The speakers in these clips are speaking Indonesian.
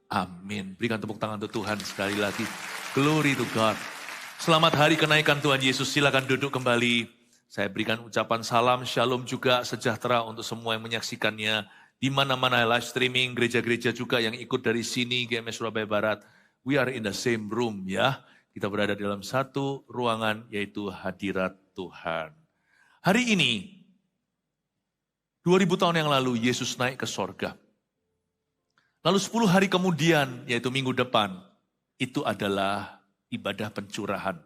Amin. Berikan tepuk tangan untuk Tuhan sekali lagi. Glory to God. Selamat hari kenaikan Tuhan Yesus. Silakan duduk kembali. Saya berikan ucapan salam, shalom juga, sejahtera untuk semua yang menyaksikannya. Di mana-mana live streaming, gereja-gereja juga yang ikut dari sini, GMS Surabaya Barat. We are in the same room ya. Kita berada dalam satu ruangan, yaitu hadirat Tuhan. Hari ini, 2000 tahun yang lalu, Yesus naik ke sorga. Lalu 10 hari kemudian, yaitu minggu depan, itu adalah ibadah pencurahan.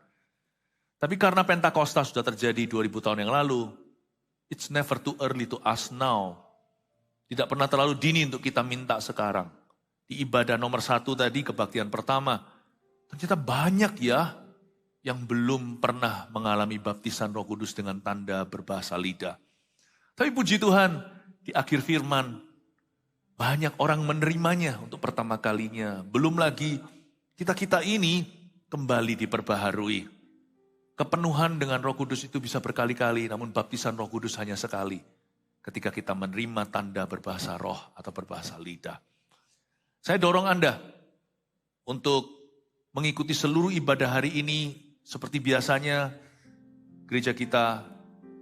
Tapi karena Pentakosta sudah terjadi 2000 tahun yang lalu, it's never too early to ask now. Tidak pernah terlalu dini untuk kita minta sekarang. Di ibadah nomor 1 tadi, kebaktian pertama, ternyata banyak ya yang belum pernah mengalami baptisan Roh Kudus dengan tanda berbahasa lidah. Tapi puji Tuhan, di akhir firman, banyak orang menerimanya untuk pertama kalinya. Belum lagi kita ini kembali diperbaharui. Kepenuhan dengan Roh Kudus itu bisa berkali-kali, namun baptisan Roh Kudus hanya sekali. Ketika kita menerima tanda berbahasa roh atau berbahasa lidah. Saya dorong Anda untuk mengikuti seluruh ibadah hari ini seperti biasanya. Gereja kita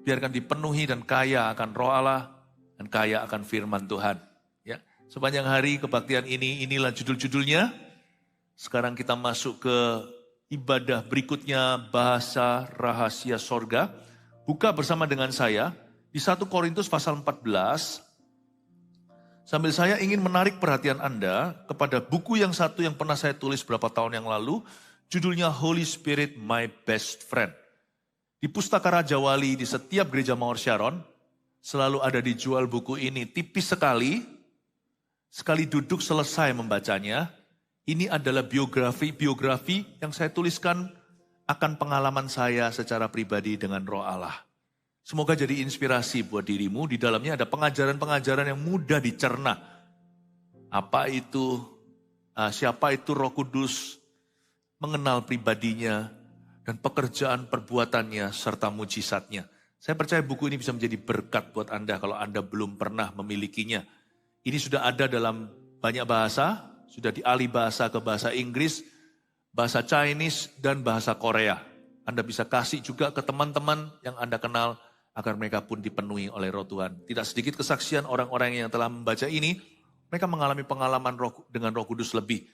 biarkan dipenuhi dan kaya akan Roh Allah dan kaya akan firman Tuhan. Ya, sepanjang hari kebaktian ini, inilah judul-judulnya. Sekarang kita masuk ke ibadah berikutnya, bahasa rahasia sorga. Buka bersama dengan saya di 1 Korintus pasal 14. Sambil saya ingin menarik perhatian Anda kepada buku yang satu yang pernah saya tulis beberapa tahun yang lalu. Judulnya Holy Spirit My Best Friend. Di Pustaka Raja Wali di setiap gereja Mawar Sharon selalu ada dijual buku ini. Tipis sekali, sekali duduk selesai membacanya. Ini adalah biografi yang saya tuliskan akan pengalaman saya secara pribadi dengan Roh Allah. Semoga jadi inspirasi buat dirimu. Di dalamnya ada pengajaran-pengajaran yang mudah dicerna. Apa itu, siapa itu Roh Kudus, mengenal pribadinya, dan pekerjaan perbuatannya serta mujizatnya. Saya percaya buku ini bisa menjadi berkat buat Anda kalau Anda belum pernah memilikinya. Ini sudah ada dalam banyak bahasa. Sudah dialih bahasa ke bahasa Inggris, bahasa Chinese, dan bahasa Korea. Anda bisa kasih juga ke teman-teman yang Anda kenal, agar mereka pun dipenuhi oleh Roh Tuhan. Tidak sedikit kesaksian orang-orang yang telah membaca ini, mereka mengalami pengalaman dengan Roh Kudus lebih.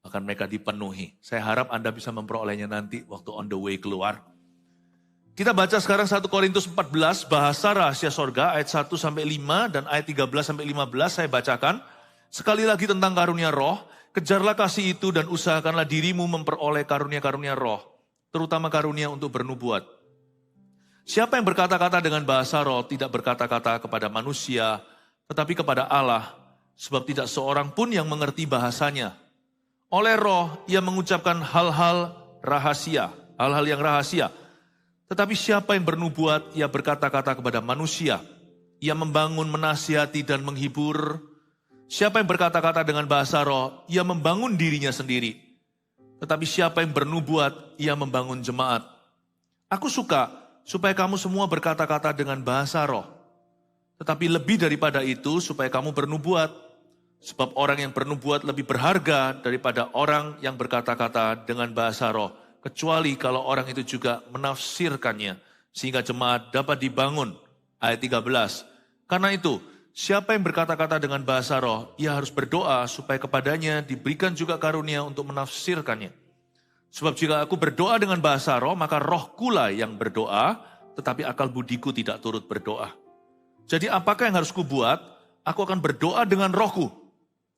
Bahkan mereka dipenuhi. Saya harap Anda bisa memperolehnya nanti waktu on the way keluar. Kita baca sekarang 1 Korintus 14, bahasa rahasia sorga, ayat 1-5 dan ayat 13-15 saya bacakan. Sekali lagi tentang karunia roh, kejarlah kasih itu dan usahakanlah dirimu memperoleh karunia-karunia roh, terutama karunia untuk bernubuat. Siapa yang berkata-kata dengan bahasa roh tidak berkata-kata kepada manusia, tetapi kepada Allah, sebab tidak seorang pun yang mengerti bahasanya. Oleh roh, ia mengucapkan hal-hal yang rahasia. Tetapi siapa yang bernubuat, ia berkata-kata kepada manusia. Ia membangun, menasihati, dan menghibur. Siapa yang berkata-kata dengan bahasa roh, ia membangun dirinya sendiri. Tetapi siapa yang bernubuat, ia membangun jemaat. Aku suka supaya kamu semua berkata-kata dengan bahasa roh. Tetapi lebih daripada itu, supaya kamu bernubuat. Sebab orang yang bernubuat lebih berharga daripada orang yang berkata-kata dengan bahasa roh. Kecuali kalau orang itu juga menafsirkannya, sehingga jemaat dapat dibangun. Ayat 13. Karena itu, siapa yang berkata-kata dengan bahasa roh, ia harus berdoa supaya kepadanya diberikan juga karunia untuk menafsirkannya. Sebab jika aku berdoa dengan bahasa roh, maka rohkulah yang berdoa, tetapi akal budiku tidak turut berdoa. Jadi apakah yang harus kubuat? Aku akan berdoa dengan rohku,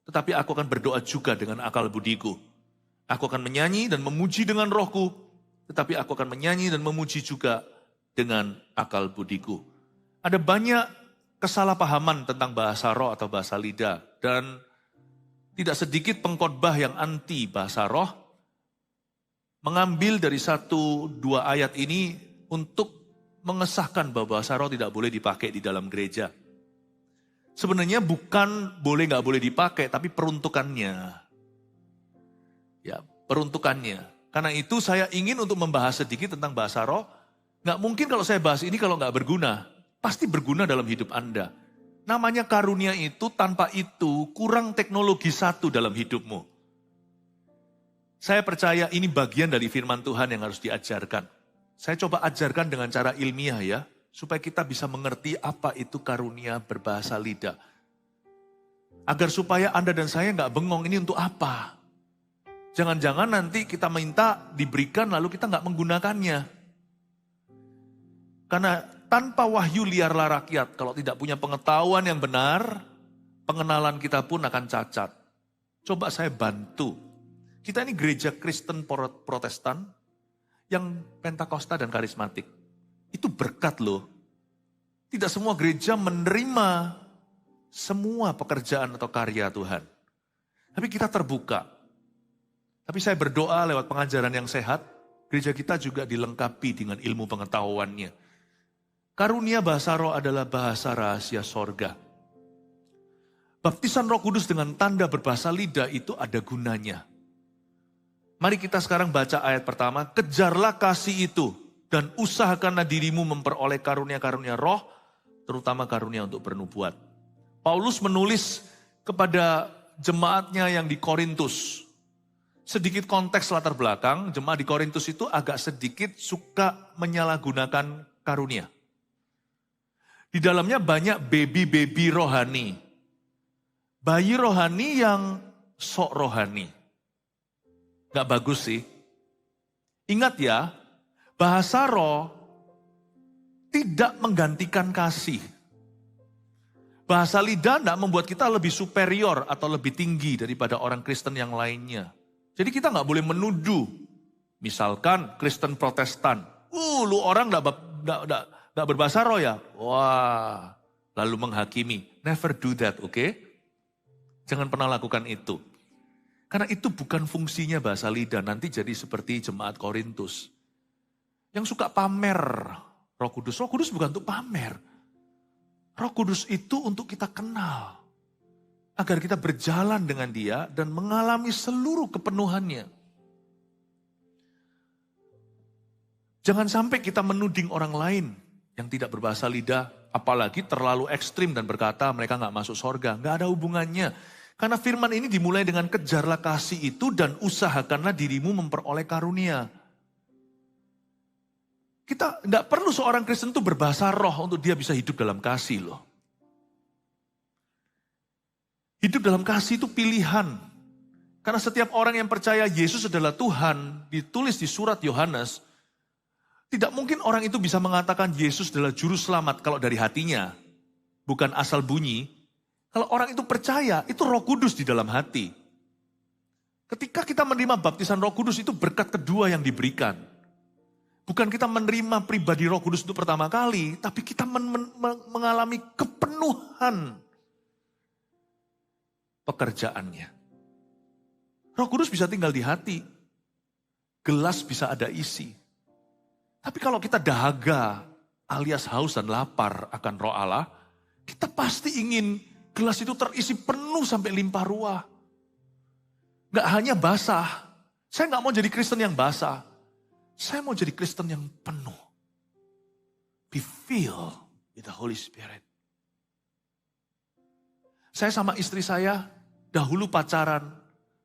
tetapi aku akan berdoa juga dengan akal budiku. Aku akan menyanyi dan memuji dengan rohku, tetapi aku akan menyanyi dan memuji juga dengan akal budiku. Ada banyak kesalahpahaman tentang bahasa roh atau bahasa lidah. Dan tidak sedikit pengkhotbah yang anti bahasa roh. Mengambil dari 1-2 ayat ini untuk mengesahkan bahwa bahasa roh tidak boleh dipakai di dalam gereja. Sebenarnya bukan boleh nggak boleh dipakai, tapi peruntukannya. Ya, peruntukannya. Karena itu saya ingin untuk membahas sedikit tentang bahasa roh. Nggak mungkin kalau saya bahas ini kalau nggak berguna. Pasti berguna dalam hidup Anda. Namanya karunia itu, tanpa itu kurang teknologi satu dalam hidupmu. Saya percaya ini bagian dari firman Tuhan yang harus diajarkan. Saya coba ajarkan dengan cara ilmiah ya, supaya kita bisa mengerti apa itu karunia berbahasa lidah. Agar supaya Anda dan saya nggak bengong, ini untuk apa? Jangan-jangan nanti kita minta diberikan lalu kita nggak menggunakannya. Karena tanpa wahyu liarlah rakyat. Kalau tidak punya pengetahuan yang benar, pengenalan kita pun akan cacat. Coba saya bantu. Kita ini gereja Kristen Protestan yang Pentakosta dan karismatik. Itu berkat loh. Tidak semua gereja menerima semua pekerjaan atau karya Tuhan. Tapi kita terbuka. Tapi saya berdoa lewat pengajaran yang sehat, gereja kita juga dilengkapi dengan ilmu pengetahuannya. Karunia bahasa roh adalah bahasa rahasia sorga. Baptisan Roh Kudus dengan tanda berbahasa lidah itu ada gunanya. Mari kita sekarang baca ayat pertama, kejarlah kasih itu dan usahakanlah dirimu memperoleh karunia-karunia roh, terutama karunia untuk bernubuat. Paulus menulis kepada jemaatnya yang di Korintus. Sedikit konteks latar belakang, jemaat di Korintus itu agak sedikit suka menyalahgunakan karunia. Di dalamnya banyak baby-baby rohani. Bayi rohani yang sok rohani. Gak bagus sih. Ingat ya, bahasa roh tidak menggantikan kasih. Bahasa lidah tidak membuat kita lebih superior atau lebih tinggi daripada orang Kristen yang lainnya. Jadi kita nggak boleh menuduh. Misalkan Kristen Protestan, lu orang nggak berbahasa roh ya? Wah, lalu menghakimi. Never do that, oke? Jangan pernah lakukan itu. Karena itu bukan fungsinya bahasa lidah. Nanti jadi seperti jemaat Korintus. Yang suka pamer Roh Kudus. Roh Kudus bukan untuk pamer. Roh Kudus itu untuk kita kenal. Agar kita berjalan dengan dia dan mengalami seluruh kepenuhannya. Jangan sampai kita menuding orang lain yang tidak berbahasa lidah. Apalagi terlalu ekstrim dan berkata mereka gak masuk sorga. Gak ada hubungannya. Karena firman ini dimulai dengan kejarlah kasih itu dan usahakanlah dirimu memperoleh karunia. Kita tidak perlu seorang Kristen itu berbahasa roh untuk dia bisa hidup dalam kasih loh. Hidup dalam kasih itu pilihan. Karena setiap orang yang percaya Yesus adalah Tuhan, ditulis di surat Yohanes, tidak mungkin orang itu bisa mengatakan Yesus adalah juru selamat kalau dari hatinya. Bukan asal bunyi. Kalau orang itu percaya, itu Roh Kudus di dalam hati. Ketika kita menerima baptisan Roh Kudus itu berkat kedua yang diberikan. Bukan kita menerima pribadi Roh Kudus itu pertama kali, tapi kita mengalami kepenuhan pekerjaannya. Roh Kudus bisa tinggal di hati. Gelas bisa ada isi. Tapi kalau kita dahaga alias haus dan lapar akan Roh Allah, kita pasti ingin gelas itu terisi penuh sampai limpah ruah. Gak hanya basah. Saya gak mau jadi Kristen yang basah. Saya mau jadi Kristen yang penuh. Be filled with the Holy Spirit. Saya sama istri saya dahulu pacaran.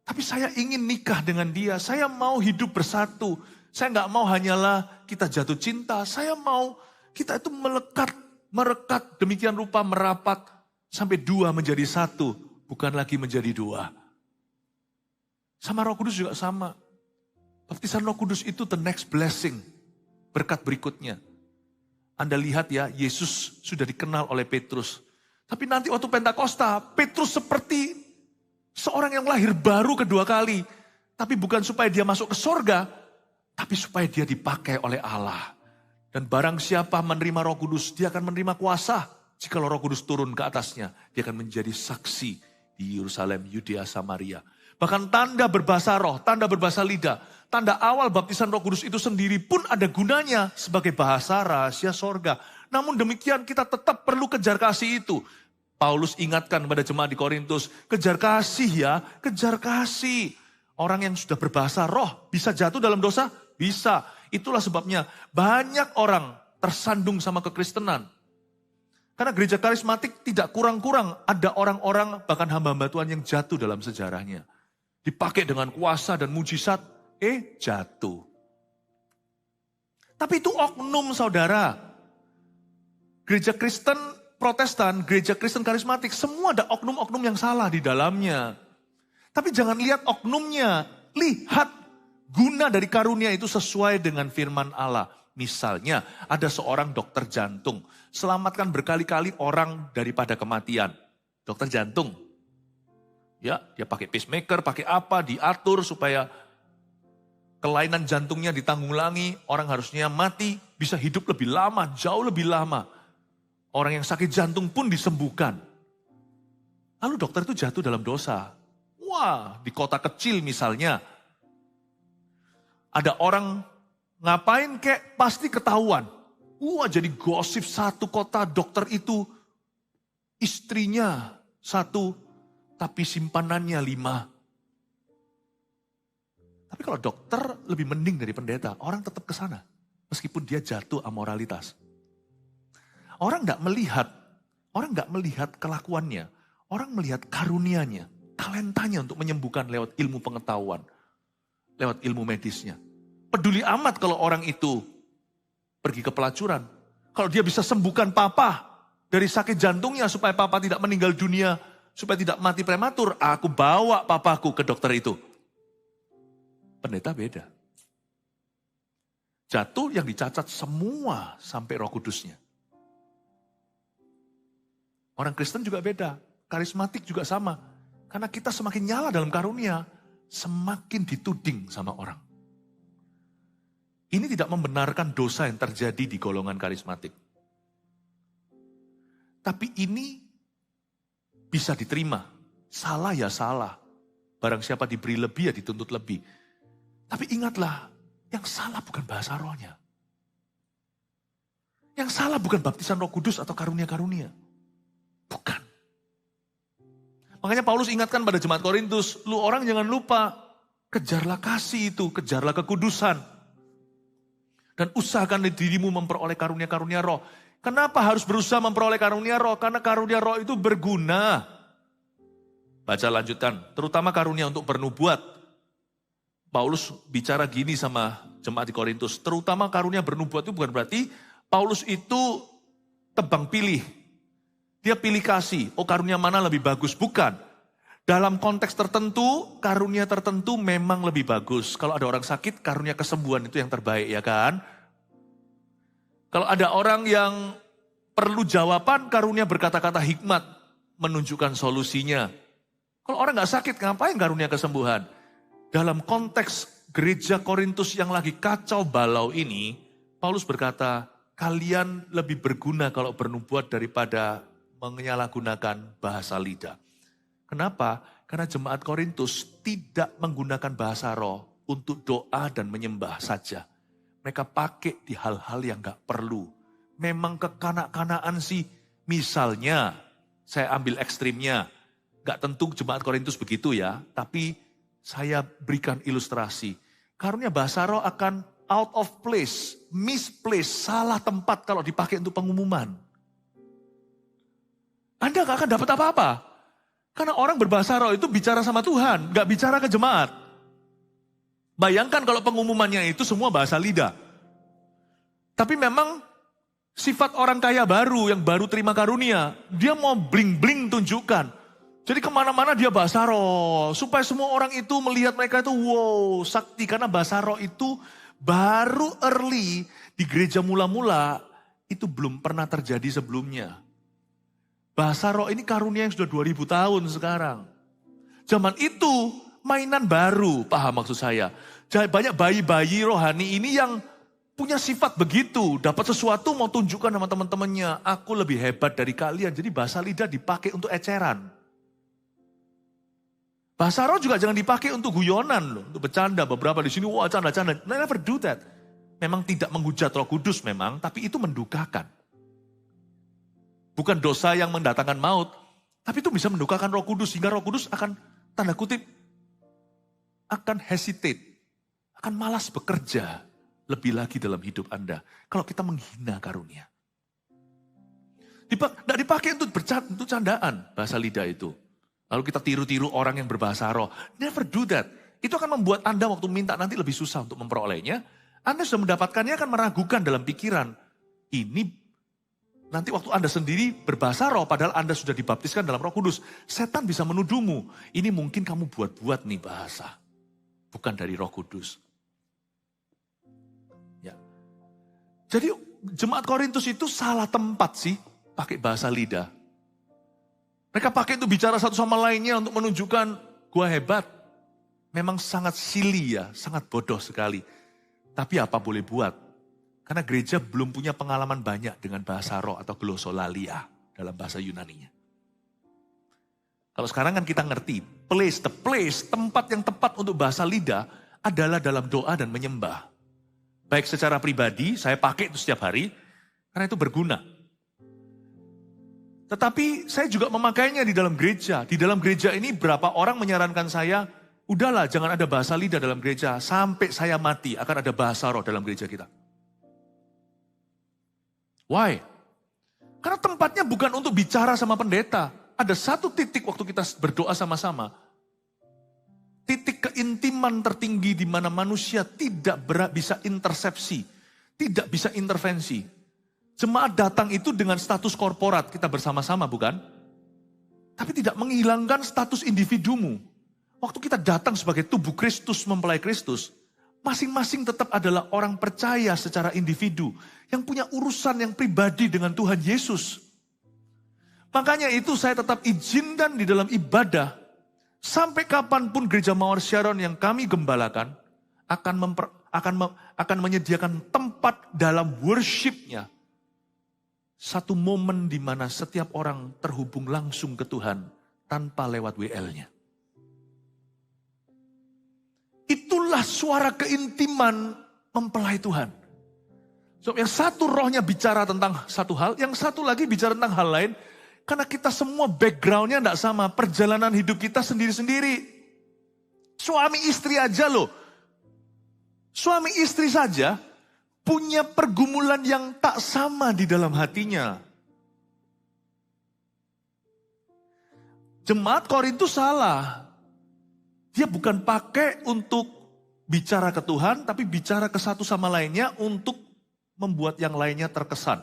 Tapi saya ingin nikah dengan dia. Saya mau hidup bersatu. Saya gak mau hanyalah kita jatuh cinta. Saya mau kita itu merekat demikian rupa merapat. Sampai dua menjadi satu. Bukan lagi menjadi dua. Sama Roh Kudus juga sama. Baptisan Roh Kudus itu the next blessing. Berkat berikutnya. Anda lihat ya, Yesus sudah dikenal oleh Petrus. Tapi nanti waktu Pentakosta, Petrus seperti seorang yang lahir baru kedua kali. Tapi bukan supaya dia masuk ke sorga, tapi supaya dia dipakai oleh Allah. Dan barang siapa menerima Roh Kudus, dia akan menerima kuasa. Jika Roh Kudus turun ke atasnya, dia akan menjadi saksi di Yerusalem, Yudea, Samaria. Bahkan tanda berbahasa roh, tanda berbahasa lidah, tanda awal baptisan Roh Kudus itu sendiri pun ada gunanya sebagai bahasa rahasia sorga. Namun demikian kita tetap perlu kejar kasih itu. Paulus ingatkan kepada jemaat di Korintus, kejar kasih ya, kejar kasih. Orang yang sudah berbahasa roh bisa jatuh dalam dosa? Bisa. Itulah sebabnya banyak orang tersandung sama kekristenan. Karena gereja karismatik tidak kurang-kurang ada orang-orang bahkan hamba-hamba Tuhan yang jatuh dalam sejarahnya. Dipakai dengan kuasa dan mujizat, jatuh. Tapi itu oknum saudara. Gereja Kristen Protestan, gereja Kristen karismatik, semua ada oknum-oknum yang salah di dalamnya. Tapi jangan lihat oknumnya, lihat guna dari karunia itu sesuai dengan firman Allah. Misalnya ada seorang dokter jantung, selamatkan berkali-kali orang daripada kematian. Dokter jantung, ya dia pakai pacemaker, pakai apa, diatur supaya kelainan jantungnya ditanggulangi, orang harusnya mati, bisa hidup lebih lama, jauh lebih lama. Orang yang sakit jantung pun disembuhkan. Lalu dokter itu jatuh dalam dosa. Wah, di kota kecil misalnya, ada orang ngapain kek pasti ketahuan. Wah, jadi gosip satu kota dokter itu istrinya 1, tapi simpanannya 5. Tapi kalau dokter lebih mending dari pendeta, orang tetap ke sana. Meskipun dia jatuh amoralitas. Orang nggak melihat kelakuannya. Orang melihat karunianya, talentanya untuk menyembuhkan lewat ilmu pengetahuan. Lewat ilmu medisnya. Peduli amat kalau orang itu pergi ke pelacuran. Kalau dia bisa sembuhkan papa dari sakit jantungnya supaya papa tidak meninggal dunia, supaya tidak mati prematur, aku bawa papaku ke dokter itu. Pendeta beda. Jatuh yang dicacat semua sampai Roh Kudusnya. Orang Kristen juga beda, karismatik juga sama. Karena kita semakin nyala dalam karunia, semakin dituding sama orang. Ini tidak membenarkan dosa yang terjadi di golongan karismatik. Tapi ini bisa diterima. Salah ya salah. Barang siapa diberi lebih ya dituntut lebih. Tapi ingatlah, yang salah bukan bahasa rohnya. Yang salah bukan baptisan Roh Kudus atau karunia-karunia. Bukan. Makanya Paulus ingatkan pada jemaat Korintus, lu orang jangan lupa, kejarlah kasih itu, kejarlah kekudusan. Dan usahakan dirimu memperoleh karunia-karunia roh. Kenapa harus berusaha memperoleh karunia roh? Karena karunia roh itu berguna. Baca lanjutan, terutama karunia untuk bernubuat. Paulus bicara gini sama jemaat di Korintus, terutama karunia bernubuat itu bukan berarti Paulus itu tebang pilih. Dia pilih kasih, karunia mana lebih bagus, bukan. Dalam konteks tertentu, karunia tertentu memang lebih bagus. Kalau ada orang sakit, karunia kesembuhan itu yang terbaik, ya kan? Kalau ada orang yang perlu jawaban, karunia berkata-kata hikmat, menunjukkan solusinya. Kalau orang gak sakit, ngapain karunia kesembuhan? Dalam konteks gereja Korintus yang lagi kacau balau ini, Paulus berkata, kalian lebih berguna kalau bernubuat daripada menyalahgunakan bahasa lidah. Kenapa? Karena jemaat Korintus tidak menggunakan bahasa roh untuk doa dan menyembah saja. Mereka pakai di hal-hal yang gak perlu. Memang kekanak-kanaan sih. Misalnya, saya ambil ekstrimnya. Gak tentu jemaat Korintus begitu ya. Tapi saya berikan ilustrasi. Karunia bahasa roh akan out of place, misplaced, salah tempat kalau dipakai untuk pengumuman. Anda gak akan dapat apa-apa. Karena orang berbahasa roh itu bicara sama Tuhan, gak bicara ke jemaat. Bayangkan kalau pengumumannya itu semua bahasa lidah. Tapi memang sifat orang kaya baru, yang baru terima karunia, dia mau bling-bling tunjukkan. Jadi kemana-mana dia bahasa roh, supaya semua orang itu melihat mereka itu wow, sakti. Karena bahasa roh itu baru early di gereja mula-mula, itu belum pernah terjadi sebelumnya. Bahasa roh ini karunia yang sudah 2000 tahun sekarang. Zaman itu mainan baru, paham maksud saya. Banyak bayi-bayi rohani ini yang punya sifat begitu. Dapat sesuatu mau tunjukkan sama teman-temannya. Aku lebih hebat dari kalian. Jadi bahasa lidah dipakai untuk eceran. Bahasa roh juga jangan dipakai untuk guyonan loh. Untuk bercanda, beberapa di sini, wah canda-canda. Never do that. Memang tidak menghujat Roh Kudus memang, tapi itu mendukakan. Bukan dosa yang mendatangkan maut, tapi itu bisa mendukakan Roh Kudus, sehingga Roh Kudus akan, tanda kutip, akan hesitate, akan malas bekerja lebih lagi dalam hidup Anda. Kalau kita menghina karunia. Tidak dipakai untuk candaan bahasa lidah itu. Lalu kita tiru-tiru orang yang berbahasa roh. Never do that. Itu akan membuat Anda waktu minta nanti lebih susah untuk memperolehnya. Anda sudah mendapatkannya akan meragukan dalam pikiran. Ini nanti waktu Anda sendiri berbahasa roh, padahal Anda sudah dibaptiskan dalam Roh Kudus. Setan bisa menuduhmu. Ini mungkin kamu buat-buat nih bahasa. Bukan dari Roh Kudus. Ya. Jadi jemaat Korintus itu salah tempat sih pakai bahasa lidah. Mereka pakai itu bicara satu sama lainnya untuk menunjukkan gua hebat. Memang sangat silly ya, sangat bodoh sekali. Tapi apa boleh buat? Karena gereja belum punya pengalaman banyak dengan bahasa roh atau glossolalia dalam bahasa Yunaninya. Kalau sekarang kan kita ngerti, the place, tempat yang tepat untuk bahasa lidah adalah dalam doa dan menyembah. Baik secara pribadi, saya pakai itu setiap hari, karena itu berguna. Tetapi saya juga memakainya di dalam gereja. Di dalam gereja ini berapa orang menyarankan saya, udahlah jangan ada bahasa lidah dalam gereja. Sampai saya mati akan ada bahasa roh dalam gereja kita. Why? Karena tempatnya bukan untuk bicara sama pendeta. Ada satu titik waktu kita berdoa sama-sama. Titik keintiman tertinggi di mana manusia tidak bisa intersepsi. Tidak bisa intervensi. Jemaat datang itu dengan status korporat, kita bersama-sama bukan? Tapi tidak menghilangkan status individumu. Waktu kita datang sebagai tubuh Kristus mempelai Kristus, masing-masing tetap adalah orang percaya secara individu, yang punya urusan yang pribadi dengan Tuhan Yesus. Makanya itu saya tetap izinkan di dalam ibadah, sampai kapanpun gereja Mawar Sharon yang kami gembalakan, akan menyediakan tempat dalam worship-nya. Satu momen di mana setiap orang terhubung langsung ke Tuhan tanpa lewat WL-nya. Itulah suara keintiman mempelai Tuhan. So, yang satu rohnya bicara tentang satu hal, yang satu lagi bicara tentang hal lain. Karena kita semua background-nya tidak sama, perjalanan hidup kita sendiri-sendiri. Suami istri aja loh. Suami istri saja punya pergumulan yang tak sama di dalam hatinya. Jemaat Korintus salah. Dia bukan pakai untuk bicara ke Tuhan, tapi bicara ke satu sama lainnya untuk membuat yang lainnya terkesan.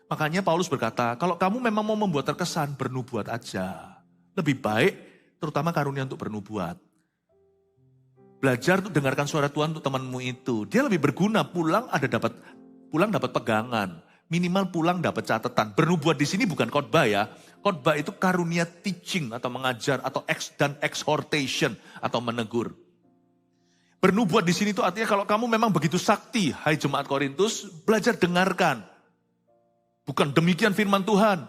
Makanya Paulus berkata, kalau kamu memang mau membuat terkesan, bernubuat aja. Lebih baik, terutama karunia untuk bernubuat. Belajar untuk dengarkan suara Tuhan untuk temanmu itu. Dia lebih berguna, pulang dapat pegangan. Minimal pulang dapat catatan. Bernubuat di sini bukan khotbah ya. Khotbah itu karunia teaching atau mengajar atau exhortation atau menegur. Bernubuat di sini itu artinya kalau kamu memang begitu sakti, hai jemaat Korintus, belajar dengarkan. Bukan demikian firman Tuhan.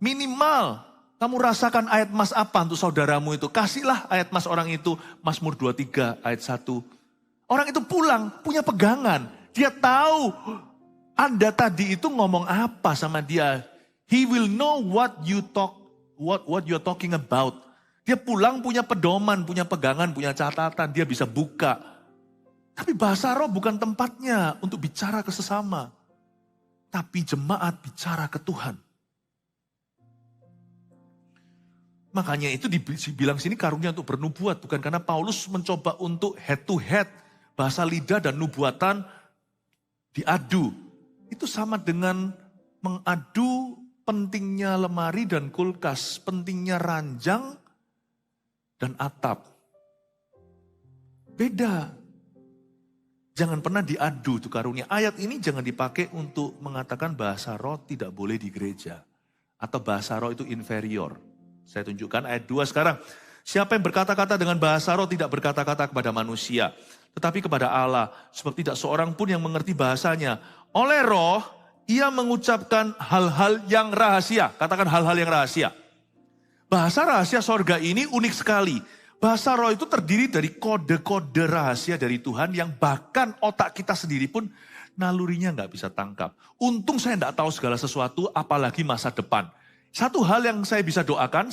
Minimal kamu rasakan ayat mas apa untuk saudaramu itu. Kasihlah ayat mas orang itu. Mazmur 23 ayat 1. Orang itu pulang punya pegangan. Dia tahu Anda tadi itu ngomong apa sama dia. He will know what you're talking about. Dia pulang punya pedoman, punya pegangan, punya catatan. Dia bisa buka. Tapi bahasa roh bukan tempatnya untuk bicara ke sesama. Tapi jemaat bicara ke Tuhan. Makanya itu dibilang sini karunia untuk bernubuat. Bukan karena Paulus mencoba untuk head to head. Bahasa lidah dan nubuatan diadu. Itu sama dengan mengadu pentingnya lemari dan kulkas. Pentingnya ranjang dan atap. Beda. Jangan pernah diadu tuh karunia. Ayat ini jangan dipakai untuk mengatakan bahasa roh tidak boleh di gereja. Atau bahasa roh itu inferior. Saya tunjukkan ayat 2 sekarang. Siapa yang berkata-kata dengan bahasa roh tidak berkata-kata kepada manusia. Tetapi kepada Allah. Sebab tidak seorang pun yang mengerti bahasanya. Oleh roh, ia mengucapkan hal-hal yang rahasia. Katakan hal-hal yang rahasia. Bahasa rahasia sorga ini unik sekali. Bahasa roh itu terdiri dari kode-kode rahasia dari Tuhan. Yang bahkan otak kita sendiri pun nalurinya nggak bisa tangkap. Untung saya nggak tahu segala sesuatu apalagi masa depan. Satu hal yang saya bisa doakan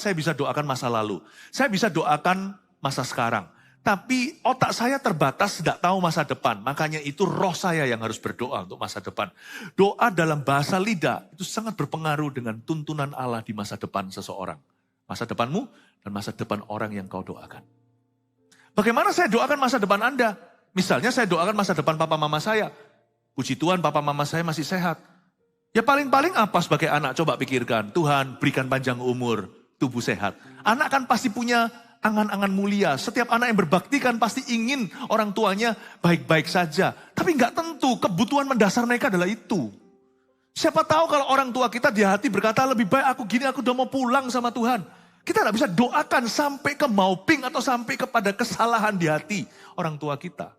masa lalu. Saya bisa doakan masa sekarang. Tapi otak saya terbatas, tidak tahu masa depan. Makanya itu roh saya yang harus berdoa untuk masa depan. Doa dalam bahasa lidah itu sangat berpengaruh dengan tuntunan Allah di masa depan seseorang. Masa depanmu dan masa depan orang yang kau doakan. Bagaimana saya doakan masa depan Anda? Misalnya saya doakan masa depan papa mama saya. Puji Tuhan papa mama saya masih sehat. Ya paling-paling apa sebagai anak? Coba pikirkan. Tuhan berikan panjang umur, tubuh sehat. Anak kan pasti punya angan-angan mulia. Setiap anak yang berbakti kan pasti ingin orang tuanya baik-baik saja. Tapi nggak tentu kebutuhan mendasar mereka adalah itu. Siapa tahu kalau orang tua kita di hati berkata lebih baik aku gini, aku udah mau pulang sama Tuhan. Kita nggak bisa doakan sampai ke mauping atau sampai kepada kesalahan di hati orang tua kita.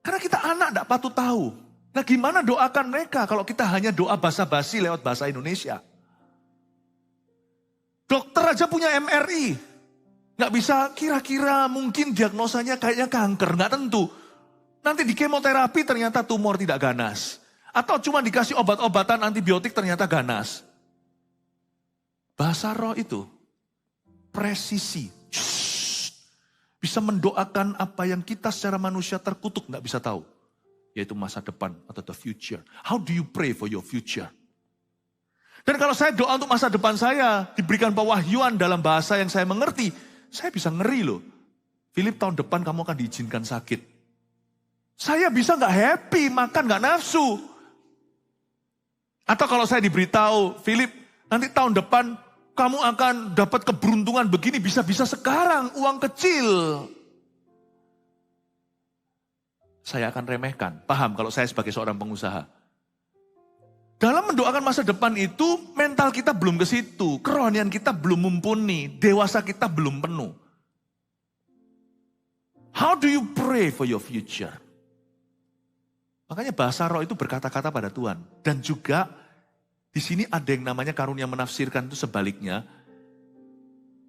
Karena kita anak nggak patut tahu. Nah gimana doakan mereka kalau kita hanya doa basa-basi lewat bahasa Indonesia. Dokter aja punya MRI. Nggak bisa kira-kira mungkin diagnosanya kayaknya kanker, nggak tentu. Nanti di kemoterapi ternyata tumor tidak ganas. Atau cuma dikasih obat-obatan antibiotik ternyata ganas. Bahasa roh itu presisi. Bisa mendoakan apa yang kita secara manusia terkutuk nggak bisa tahu. Yaitu masa depan atau the future. How do you pray for your future? Dan kalau saya doa untuk masa depan saya, diberikan pewahyuan dalam bahasa yang saya mengerti, saya bisa ngeri loh. Philip tahun depan kamu akan diizinkan sakit. Saya bisa gak happy, makan gak nafsu. Atau kalau saya diberitahu, Philip nanti tahun depan kamu akan dapat keberuntungan begini, bisa-bisa sekarang, uang kecil. Saya akan remehkan, paham kalau saya sebagai seorang pengusaha. Dalam mendoakan masa depan itu, mental kita belum ke situ, kerohanian kita belum mumpuni, dewasa kita belum penuh. How do you pray for your future? Makanya bahasa roh itu berkata-kata pada Tuhan. Dan juga di sini ada yang namanya karunia menafsirkan itu sebaliknya.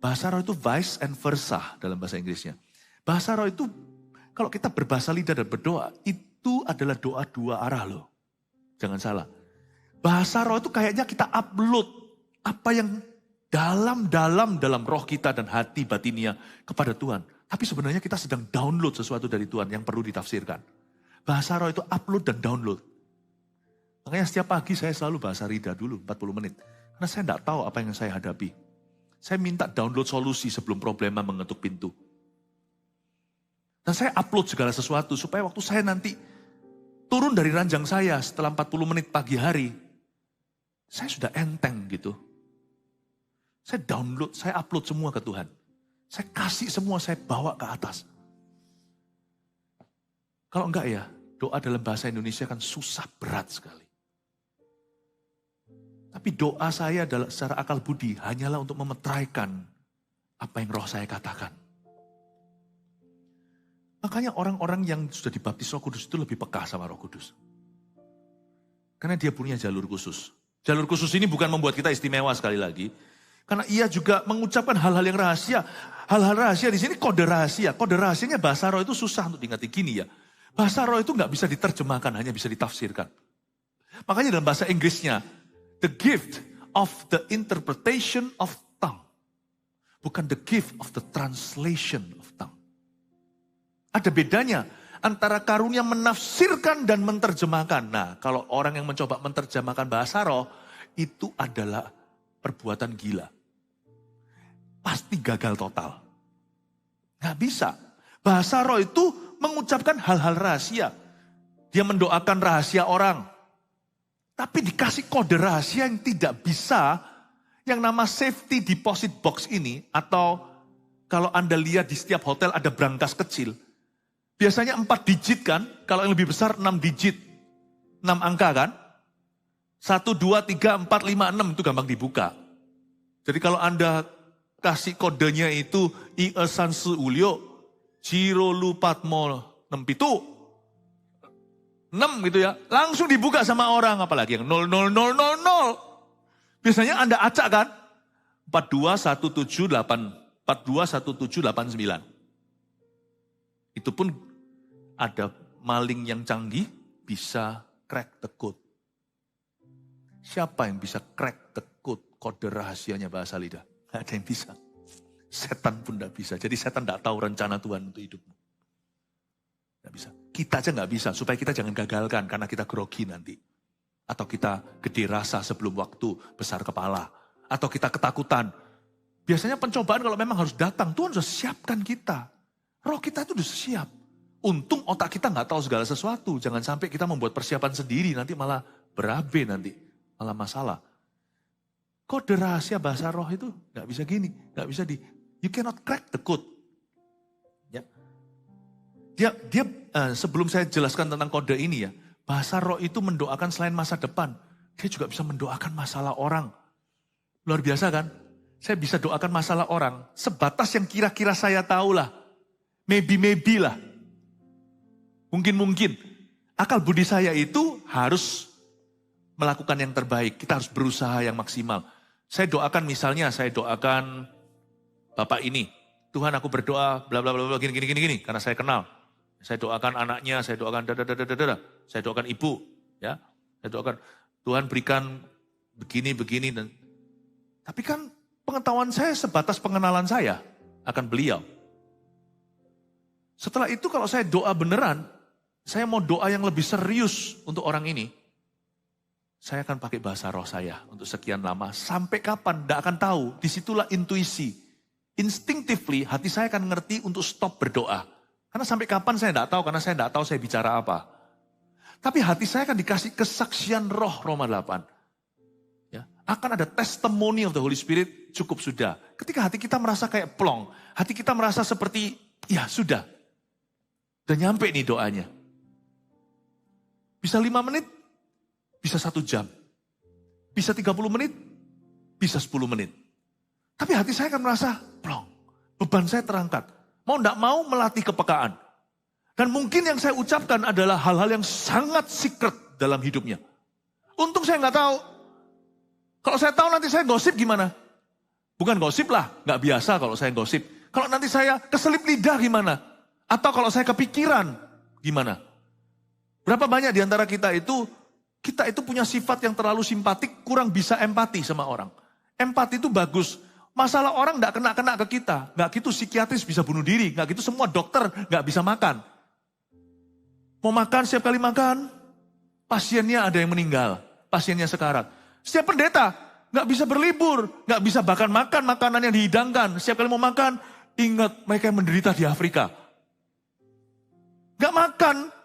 Bahasa roh itu vice and versa dalam bahasa Inggrisnya. Bahasa roh itu kalau kita berbahasa lidah dan berdoa, itu adalah doa dua arah loh. Jangan salah. Bahasa roh itu kayaknya kita upload apa yang dalam roh kita dan hati batinnya kepada Tuhan. Tapi sebenarnya kita sedang download sesuatu dari Tuhan yang perlu ditafsirkan. Bahasa roh itu upload dan download. Makanya setiap pagi saya selalu bahasa lidah dulu 40 menit. Karena saya tidak tahu apa yang saya hadapi. Saya minta download solusi sebelum problema mengetuk pintu. Dan saya upload segala sesuatu supaya waktu saya nanti turun dari ranjang saya setelah 40 menit pagi hari, saya sudah enteng gitu. Saya download, saya upload semua ke Tuhan. Saya kasih semua, saya bawa ke atas. Kalau enggak ya, doa dalam bahasa Indonesia kan susah, berat sekali. Tapi doa saya secara akal budi hanyalah untuk memetraikan apa yang roh saya katakan. Makanya orang-orang yang sudah dibaptis Roh Kudus itu lebih peka sama Roh Kudus. Karena dia punya jalur khusus. Jalur khusus ini bukan membuat kita istimewa sekali lagi. Karena ia juga mengucapkan hal-hal yang rahasia. Hal-hal rahasia di sini kode rahasia. Kode rahasianya bahasa roh itu susah untuk diingat gini ya. Bahasa roh itu nggak bisa diterjemahkan, hanya bisa ditafsirkan. Makanya dalam bahasa Inggrisnya, the gift of the interpretation of tongue. Bukan the gift of the translation of tongue. Ada bedanya antara karunia menafsirkan dan menerjemahkan. Nah, kalau orang yang mencoba menerjemahkan bahasa roh, itu adalah perbuatan gila. Pasti gagal total. Nggak bisa. Bahasa roh itu mengucapkan hal-hal rahasia. Dia mendoakan rahasia orang. Tapi dikasih kode rahasia yang tidak bisa, yang nama safety deposit box ini, atau kalau Anda lihat di setiap hotel ada brankas kecil, biasanya 4 digit kan, kalau yang lebih besar 6 digit, 6 angka kan. 1, 2, 3, 4, 5, 6 itu gampang dibuka. Jadi kalau Anda kasih kodenya itu I-E-San-Se Ulyo, Jiro Lupatmo 6 gitu ya, langsung dibuka sama orang, apalagi yang 00000. Biasanya Anda acak kan, 421789. Itu pun ada maling yang canggih bisa crack the code. Siapa yang bisa crack the code, kode rahasianya bahasa lidah? Nggak ada yang bisa. Setan pun tidak bisa. Jadi setan tidak tahu rencana Tuhan untuk hidupmu. Tidak bisa. Kita aja nggak bisa, supaya kita jangan gagalkan karena kita grogi nanti. Atau kita gede rasa sebelum waktu, besar kepala. Atau kita ketakutan. Biasanya pencobaan kalau memang harus datang, Tuhan sudah siapkan kita. Roh kita itu sudah siap. Untung otak kita nggak tahu segala sesuatu. Jangan sampai kita membuat persiapan sendiri, nanti malah berabe nanti. Malah masalah. Kode rahasia bahasa roh itu nggak bisa gini. Nggak bisa you cannot crack the code. Ya. Dia sebelum saya jelaskan tentang kode ini ya. Bahasa roh itu mendoakan selain masa depan. Dia juga bisa mendoakan masalah orang. Luar biasa kan? Saya bisa doakan masalah orang. Sebatas yang kira-kira saya tahu lah. Maybe lah. Mungkin. Akal budi saya itu harus melakukan yang terbaik. Kita harus berusaha yang maksimal. Saya doakan misalnya, saya doakan Bapak ini. Tuhan aku berdoa bla bla bla gini. Karena saya kenal. Saya doakan anaknya, saya doakan saya doakan ibu. Ya, saya doakan Tuhan berikan begini. Tapi kan pengetahuan saya sebatas pengenalan saya akan beliau. Setelah itu kalau saya doa beneran, saya mau doa yang lebih serius untuk orang ini. Saya akan pakai bahasa roh saya untuk sekian lama. Sampai kapan? Tidak akan tahu. Disitulah intuisi. Instinctively hati saya akan ngerti untuk stop berdoa. Karena sampai kapan saya tidak tahu. Karena saya tidak tahu saya bicara apa. Tapi hati saya akan dikasih kesaksian roh Roma 8. Ya, akan ada testimony of the Holy Spirit cukup sudah. Ketika hati kita merasa kayak plong. Hati kita merasa seperti ya sudah. Udah nyampe nih doanya. Bisa 5 menit. Bisa 1 jam. Bisa 30 menit. Bisa 10 menit. Tapi hati saya akan merasa plong. Beban saya terangkat. Mau tidak mau melatih kepekaan. Dan mungkin yang saya ucapkan adalah hal-hal yang sangat secret dalam hidupnya. Untung saya nggak tahu. Kalau saya tahu nanti saya gosip gimana? Bukan gosip lah, nggak biasa kalau saya gosip. Kalau nanti saya keselip lidah gimana? Atau kalau saya kepikiran gimana? Berapa banyak di antara kita itu punya sifat yang terlalu simpatik, kurang bisa empati sama orang. Empati itu bagus. Masalah orang gak kena-kena ke kita. Gak gitu psikiatris bisa bunuh diri. Gak gitu semua dokter gak bisa makan. Mau makan, setiap kali makan, pasiennya ada yang meninggal. Pasiennya sekarat. Setiap pendeta gak bisa berlibur. Gak bisa bahkan makan makanan yang dihidangkan. Setiap kali mau makan, ingat mereka yang menderita di Afrika. Gak makan.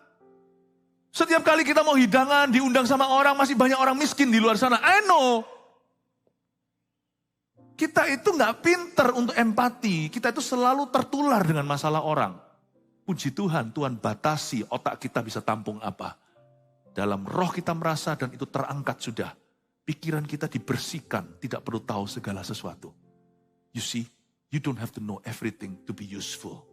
Setiap kali kita mau hidangan, diundang sama orang, masih banyak orang miskin di luar sana. I know. Kita itu gak pinter untuk empati. Kita itu selalu tertular dengan masalah orang. Puji Tuhan, Tuhan batasi otak kita bisa tampung apa. Dalam roh kita merasa dan itu terangkat sudah. Pikiran kita dibersihkan, tidak perlu tahu segala sesuatu. You see, you don't have to know everything to be useful.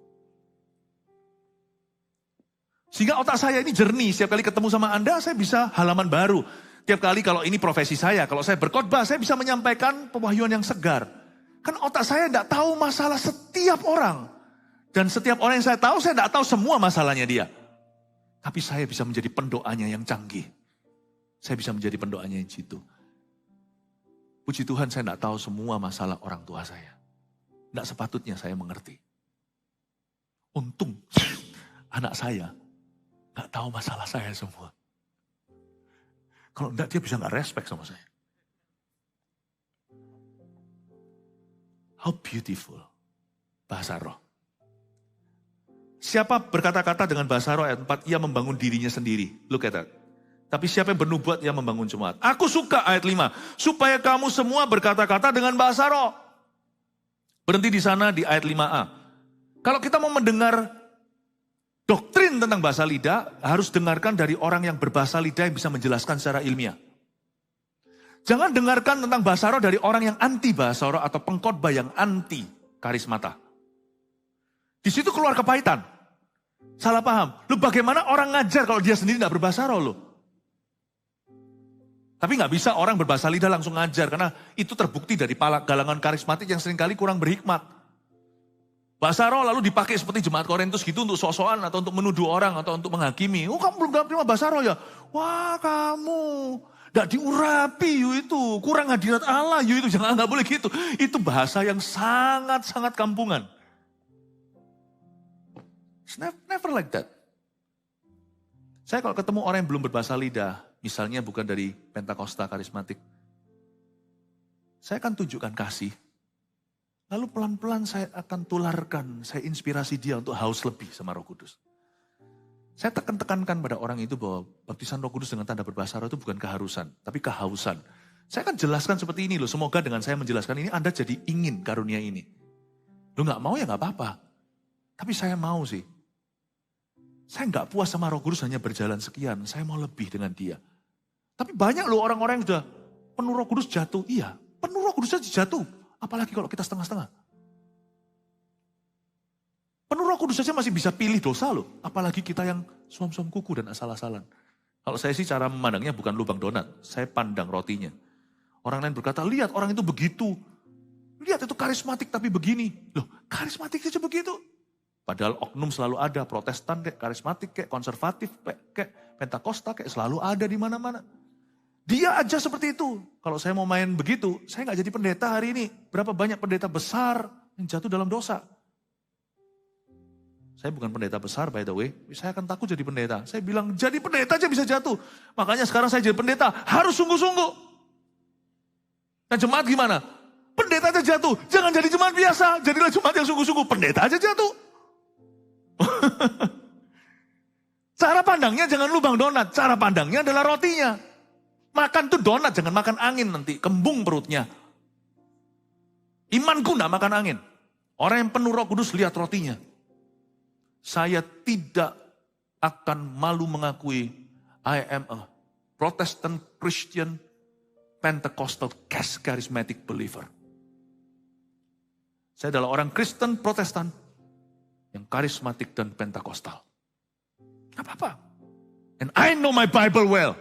Sehingga otak saya ini jernih, setiap kali ketemu sama Anda saya bisa halaman baru. Tiap kali kalau ini profesi saya, kalau saya berkhotbah saya bisa menyampaikan pewahyuan yang segar. Kan otak saya tidak tahu masalah setiap orang. Dan setiap orang yang saya tidak tahu semua masalahnya dia. Tapi saya bisa menjadi pendoanya yang canggih. Saya bisa menjadi pendoanya yang jitu. Puji Tuhan saya tidak tahu semua masalah orang tua saya. Tidak sepatutnya saya mengerti. Untung anak saya gak tahu masalah saya semua. Kalau enggak dia bisa gak respect sama saya. How beautiful. Bahasa roh. Siapa berkata-kata dengan bahasa roh ayat 4, ia membangun dirinya sendiri. Look at that. Tapi siapa yang bernubuat, ia membangun jemaat. Aku suka ayat 5. Supaya kamu semua berkata-kata dengan bahasa roh. Berhenti di sana di ayat 5a. Kalau kita mau mendengar doktrin tentang bahasa lidah harus dengarkan dari orang yang berbahasa lidah yang bisa menjelaskan secara ilmiah. Jangan dengarkan tentang bahasa roh dari orang yang anti bahasa roh atau pengkhotbah yang anti karismata. Di situ keluar kepahitan. Salah paham. Lu bagaimana orang ngajar kalau dia sendiri tidak berbahasa roh lu? Tapi nggak bisa orang berbahasa lidah langsung ngajar karena itu terbukti dari galangan karismatik yang seringkali kurang berhikmat. Bahasa roh lalu dipakai seperti jemaat Korintus gitu untuk sok-sokan atau untuk menuduh orang atau untuk menghakimi. Oh kamu belum terima bahasa roh ya? Wah kamu. Gak diurapi itu, kurang hadirat Allah itu, jangan nggak boleh gitu. Itu bahasa yang sangat-sangat kampungan. It's never like that. Saya kalau ketemu orang yang belum berbahasa lidah, misalnya bukan dari Pentakosta karismatik, saya akan tunjukkan kasih. Lalu pelan-pelan saya akan tularkan, saya inspirasi dia untuk haus lebih sama Roh Kudus. Saya tekankan pada orang itu bahwa baptisan Roh Kudus dengan tanda berbahasa roh itu bukan keharusan, tapi kehausan. Saya akan jelaskan seperti ini loh, semoga dengan saya menjelaskan ini Anda jadi ingin karunia ini. Lu gak mau ya gak apa-apa, tapi saya mau sih. Saya gak puas sama Roh Kudus hanya berjalan sekian, saya mau lebih dengan dia. Tapi banyak loh orang-orang yang sudah penuh Roh Kudus jatuh, iya penuh Roh Kudus saja jatuh, apalagi kalau kita setengah-setengah. Penuh Roh Kudus saja masih bisa pilih dosa loh. Apalagi kita yang suam-suam kuku dan asal-asalan. Kalau saya sih cara memandangnya bukan lubang donat. Saya pandang rotinya. Orang lain berkata, lihat orang itu begitu. Lihat itu karismatik tapi begini. Loh karismatik saja begitu. Padahal oknum selalu ada. Protestan kayak karismatik kayak konservatif kayak Pentakosta kayak selalu ada di mana-mana. Dia aja seperti itu. Kalau saya mau main begitu, saya gak jadi pendeta hari ini. Berapa banyak pendeta besar yang jatuh dalam dosa. Saya bukan pendeta besar by the way, saya akan takut jadi pendeta. Saya bilang jadi pendeta aja bisa jatuh. Makanya sekarang saya jadi pendeta harus sungguh-sungguh. Nah jemaat gimana? Pendeta aja jatuh, jangan jadi jemaat biasa. Jadilah jemaat yang sungguh-sungguh, pendeta aja jatuh. Cara pandangnya jangan lubang donat, cara pandangnya adalah rotinya. Makan tuh donat, jangan makan angin nanti, kembung perutnya. Imanku gak makan angin. Orang yang penuh Roh Kudus lihat rotinya. Saya tidak akan malu mengakui I am a Protestant Christian Pentecostal charismatic believer. Saya adalah orang Kristen Protestan yang karismatik dan Pentakostal. Gak apa-apa. And I know my Bible well.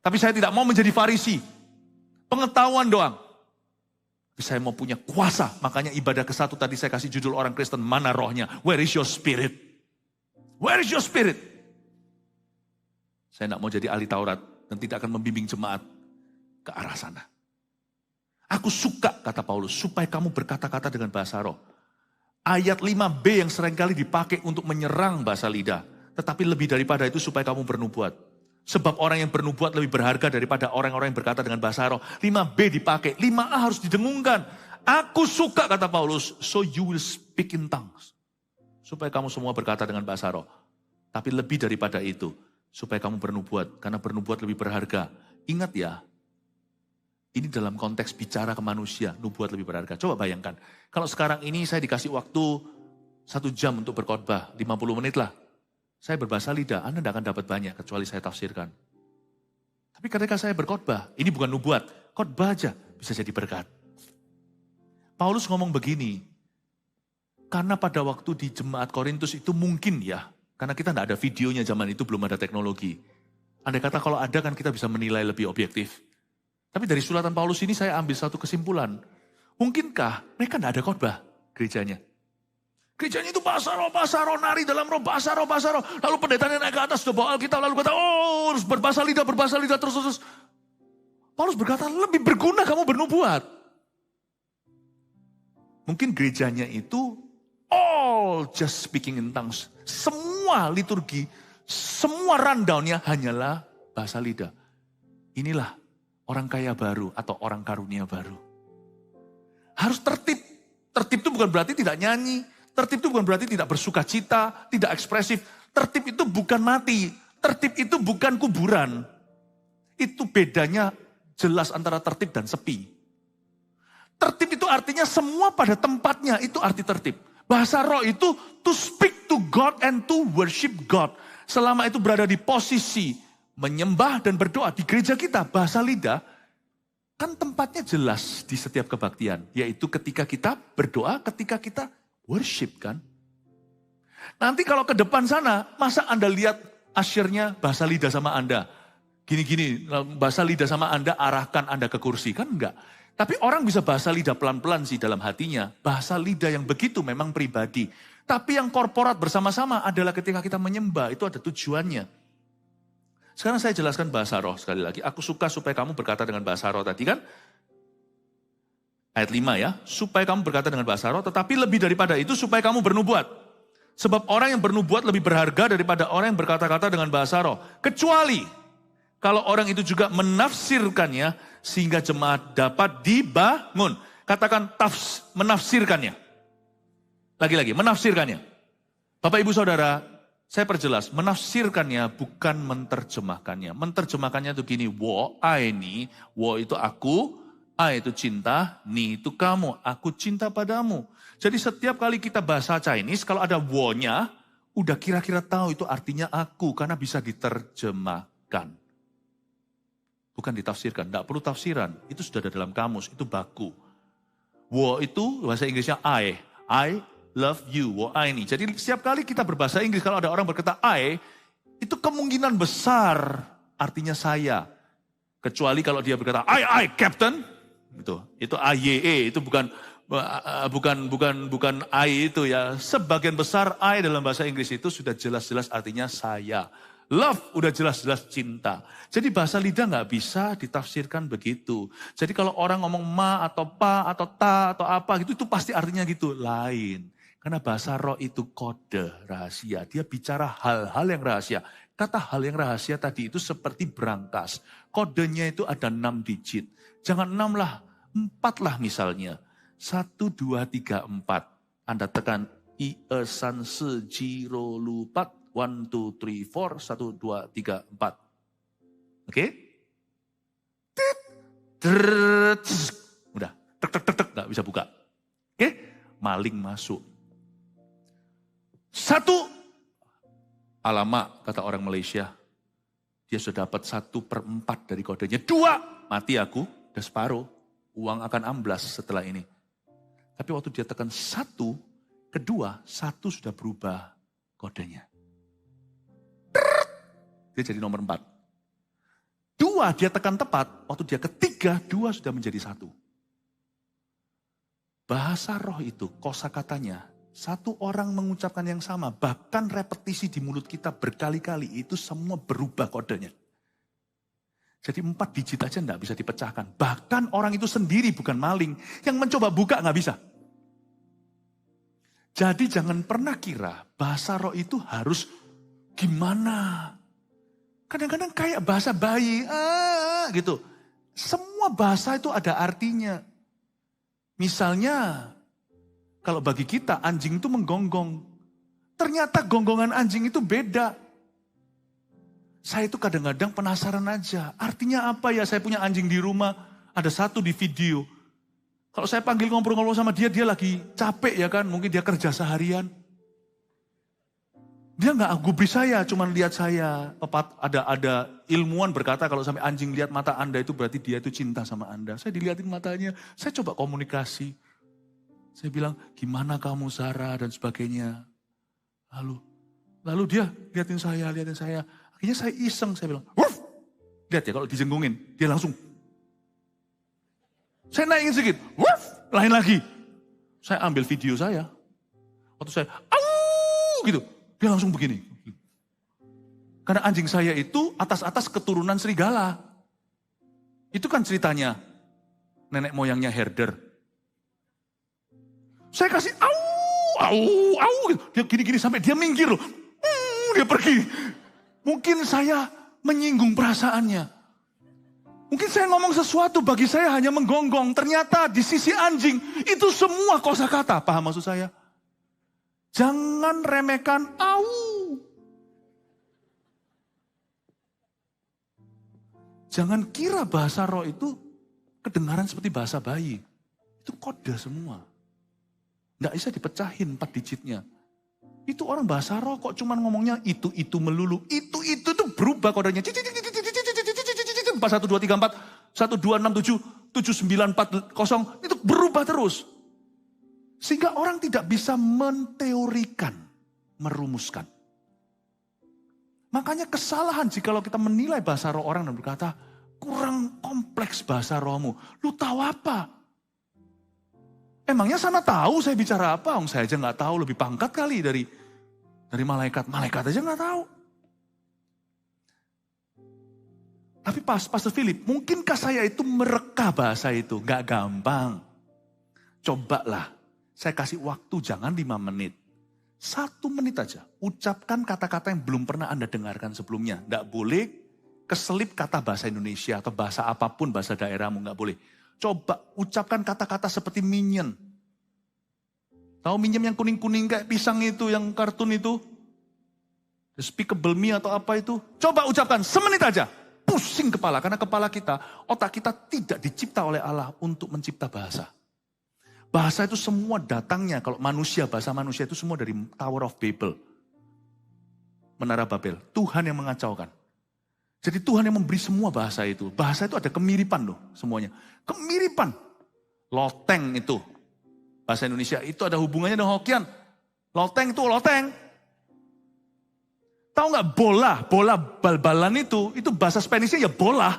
Tapi saya tidak mau menjadi Farisi. Pengetahuan doang. Tapi saya mau punya kuasa. Makanya ibadah ke-1 tadi saya kasih judul orang Kristen. Mana rohnya? Where is your spirit? Where is your spirit? Saya tidak mau jadi ahli Taurat dan tidak akan membimbing jemaat ke arah sana. Aku suka, kata Paulus, supaya kamu berkata-kata dengan bahasa roh. Ayat 5b yang seringkali dipakai untuk menyerang bahasa lidah. Tetapi lebih daripada itu supaya kamu bernubuat. Sebab orang yang bernubuat lebih berharga daripada orang-orang yang berkata dengan bahasa roh. 5b dipakai, 5a harus didengungkan. Aku suka, kata Paulus, so you will speak in tongues. Supaya kamu semua berkata dengan bahasa roh. Tapi lebih daripada itu, supaya kamu bernubuat. Karena bernubuat lebih berharga. Ingat ya, ini dalam konteks bicara ke manusia, nubuat lebih berharga. Coba bayangkan, kalau sekarang ini saya dikasih waktu 1 jam untuk berkhotbah, 50 menit lah. Saya berbahasa lidah, Anda tidak akan dapat banyak kecuali saya tafsirkan. Tapi ketika saya berkhotbah, ini bukan nubuat, khotbah aja bisa jadi berkat. Paulus ngomong begini, karena pada waktu di jemaat Korintus itu mungkin ya, karena kita tidak ada videonya zaman itu, belum ada teknologi. Andai kata kalau ada kan kita bisa menilai lebih objektif. Tapi dari suratan Paulus ini saya ambil satu kesimpulan. Mungkinkah mereka tidak ada khotbah gerejanya? Gerejanya itu bahasa roh, nari dalam roh, bahasa roh. Lalu pendetanya naik ke atas, sudah bawa Alkitab, lalu kata, oh harus berbahasa lidah, terus. Paulus berkata, lebih berguna kamu bernubuat. Mungkin gerejanya itu all just speaking in tongues. Semua liturgi, semua rundownnya hanyalah bahasa lidah. Inilah orang kaya baru atau orang karunia baru. Harus tertib. Tertib itu bukan berarti tidak nyanyi. Tertib itu bukan berarti tidak bersuka cita, tidak ekspresif. Tertib itu bukan mati. Tertib itu bukan kuburan. Itu bedanya jelas antara tertib dan sepi. Tertib itu artinya semua pada tempatnya, itu arti tertib. Bahasa roh itu to speak to God and to worship God. Selama itu berada di posisi menyembah dan berdoa di gereja kita, bahasa lidah, kan tempatnya jelas di setiap kebaktian. Yaitu ketika kita berdoa, ketika kita worship kan. Nanti kalau ke depan sana, masa Anda lihat asyirnya bahasa lidah sama Anda. Gini-gini, bahasa lidah sama Anda, arahkan Anda ke kursi. Kan enggak. Tapi orang bisa bahasa lidah pelan-pelan sih dalam hatinya. Bahasa lidah yang begitu memang pribadi. Tapi yang korporat bersama-sama adalah ketika kita menyembah, itu ada tujuannya. Sekarang saya jelaskan bahasa roh sekali lagi. Aku suka supaya kamu berkata dengan bahasa roh tadi kan. Ayat 5 ya, supaya kamu berkata dengan bahasa roh, tetapi lebih daripada itu supaya kamu bernubuat. Sebab orang yang bernubuat lebih berharga daripada orang yang berkata-kata dengan bahasa roh. Kecuali kalau orang itu juga menafsirkannya sehingga jemaat dapat dibangun. Katakan menafsirkannya. Lagi-lagi, menafsirkannya. Bapak Ibu Saudara, saya perjelas, menafsirkannya bukan menerjemahkannya. Menerjemahkannya itu gini, wo, ini, wo itu aku, A itu cinta, ni itu kamu, aku cinta padamu. Jadi setiap kali kita bahasa Chinese, kalau ada wo-nya, udah kira-kira tahu itu artinya aku, karena bisa diterjemahkan. Bukan ditafsirkan, tidak perlu tafsiran, itu sudah ada dalam kamus, itu baku. Wo itu bahasa Inggrisnya I love you, wo ini. Jadi setiap kali kita berbahasa Inggris, kalau ada orang berkata itu kemungkinan besar artinya saya. Kecuali kalau dia berkata I, Captain. Itu AYE, itu bukan I itu ya. Sebagian besar I dalam bahasa Inggris itu sudah jelas-jelas artinya saya. Love udah jelas-jelas cinta. Jadi bahasa lidah nggak bisa ditafsirkan begitu. Jadi kalau orang ngomong ma atau pa atau ta atau apa gitu, itu pasti artinya gitu. Lain. Karena bahasa roh itu kode rahasia. Dia bicara hal-hal yang rahasia. Kata hal yang rahasia tadi itu seperti berangkas. Kodenya itu ada 6 digit. Jangan 6 lah, 4 lah misalnya. 1, 2, 3, 4. Anda tekan I, E, San, Se, Ji, Ro, Lu, Pat. 1, 2, 3, 4. 1, 2, 3, 4. Oke? Udah, tek, gak bisa buka. Oke? Maling masuk. 1, alamak, kata orang Malaysia. Dia sudah dapat 1/4 dari kodenya. 2, mati aku. Udah separuh, uang akan amblas setelah ini. Tapi waktu dia tekan 1, kedua, 1 sudah berubah kodenya. Dia jadi nomor 4. 2 dia tekan tepat, waktu dia ketiga, 2 sudah menjadi 1. Bahasa roh itu, kosakatanya, 1 orang mengucapkan yang sama, bahkan repetisi di mulut kita berkali-kali, itu semua berubah kodenya. Jadi 4 digit aja enggak bisa dipecahkan. Bahkan orang itu sendiri bukan maling. Yang mencoba buka enggak bisa. Jadi jangan pernah kira bahasa roh itu harus gimana. Kadang-kadang kayak bahasa bayi. Gitu. Semua bahasa itu ada artinya. Misalnya kalau bagi kita anjing itu menggonggong. Ternyata gonggongan anjing itu beda. Saya itu kadang-kadang penasaran aja. Artinya apa ya, saya punya anjing di rumah. Ada 1 di video. Kalau saya panggil ngobrol-ngobrol sama dia, dia lagi capek ya kan. Mungkin dia kerja seharian. Dia nggak gubris saya, cuma lihat saya. Ada ilmuwan berkata kalau sampai anjing lihat mata Anda itu berarti dia itu cinta sama Anda. Saya dilihatin matanya, saya coba komunikasi. Saya bilang, gimana kamu Sarah dan sebagainya. Lalu dia lihatin saya. Akhirnya saya iseng, saya bilang, wuff! Lihat ya kalau dijenggungin, dia langsung. Saya naikin sedikit, wuff! Lain lagi. Saya ambil video saya. Waktu saya, au! Gitu, dia langsung begini. Karena anjing saya itu atas-atas keturunan serigala. Itu kan ceritanya nenek moyangnya herder. Saya kasih, au! Gitu. Dia gini-gini sampai dia minggir loh. Dia pergi. Mungkin saya menyinggung perasaannya. Mungkin saya ngomong sesuatu bagi saya hanya menggonggong. Ternyata di sisi anjing itu semua kosakata. Paham maksud saya? Jangan remehkan au. Jangan kira bahasa roh itu kedengaran seperti bahasa bayi. Itu kode semua. Nggak bisa dipecahin 4 digitnya. Itu orang bahasa roh kok cuman ngomongnya itu melulu. Itu tuh berubah kodenya. 4, 1, 2, 3, 4, 1, 2, 6, 7, 7, 9, 4, 0. Itu berubah terus. Sehingga orang tidak bisa menteorikan, merumuskan. Makanya kesalahan jikalau kita menilai bahasa roh orang dan berkata, kurang kompleks bahasa rohmu. Lu tahu apa? Emangnya sana tahu saya bicara apa? Saya aja nggak tahu, lebih pangkat kali dari malaikat. Malaikat aja nggak tahu. Tapi Pastor Philip, mungkinkah saya itu mereka bahasa itu? Gak gampang. Cobalah, saya kasih waktu jangan 5 menit. 1 menit aja, ucapkan kata-kata yang belum pernah Anda dengarkan sebelumnya. Gak boleh keselip kata bahasa Indonesia atau bahasa apapun, bahasa daerahmu, gak boleh. Coba ucapkan kata-kata seperti Minion. Tahu Minion yang kuning-kuning kayak pisang itu, yang kartun itu? Despicable Me atau apa itu? Coba ucapkan semenit aja. Pusing kepala, karena kepala kita, otak kita tidak dicipta oleh Allah untuk mencipta bahasa. Bahasa itu semua datangnya, kalau manusia, bahasa manusia itu semua dari Tower of Babel. Menara Babel. Tuhan yang mengacaukan. Jadi Tuhan yang memberi semua bahasa itu. Bahasa itu ada kemiripan loh semuanya. Kemiripan. Loteng itu. Bahasa Indonesia itu ada hubungannya dengan Hokkien. Loteng itu loteng. Tahu nggak bola bal-balan itu bahasa Spanishnya ya bola.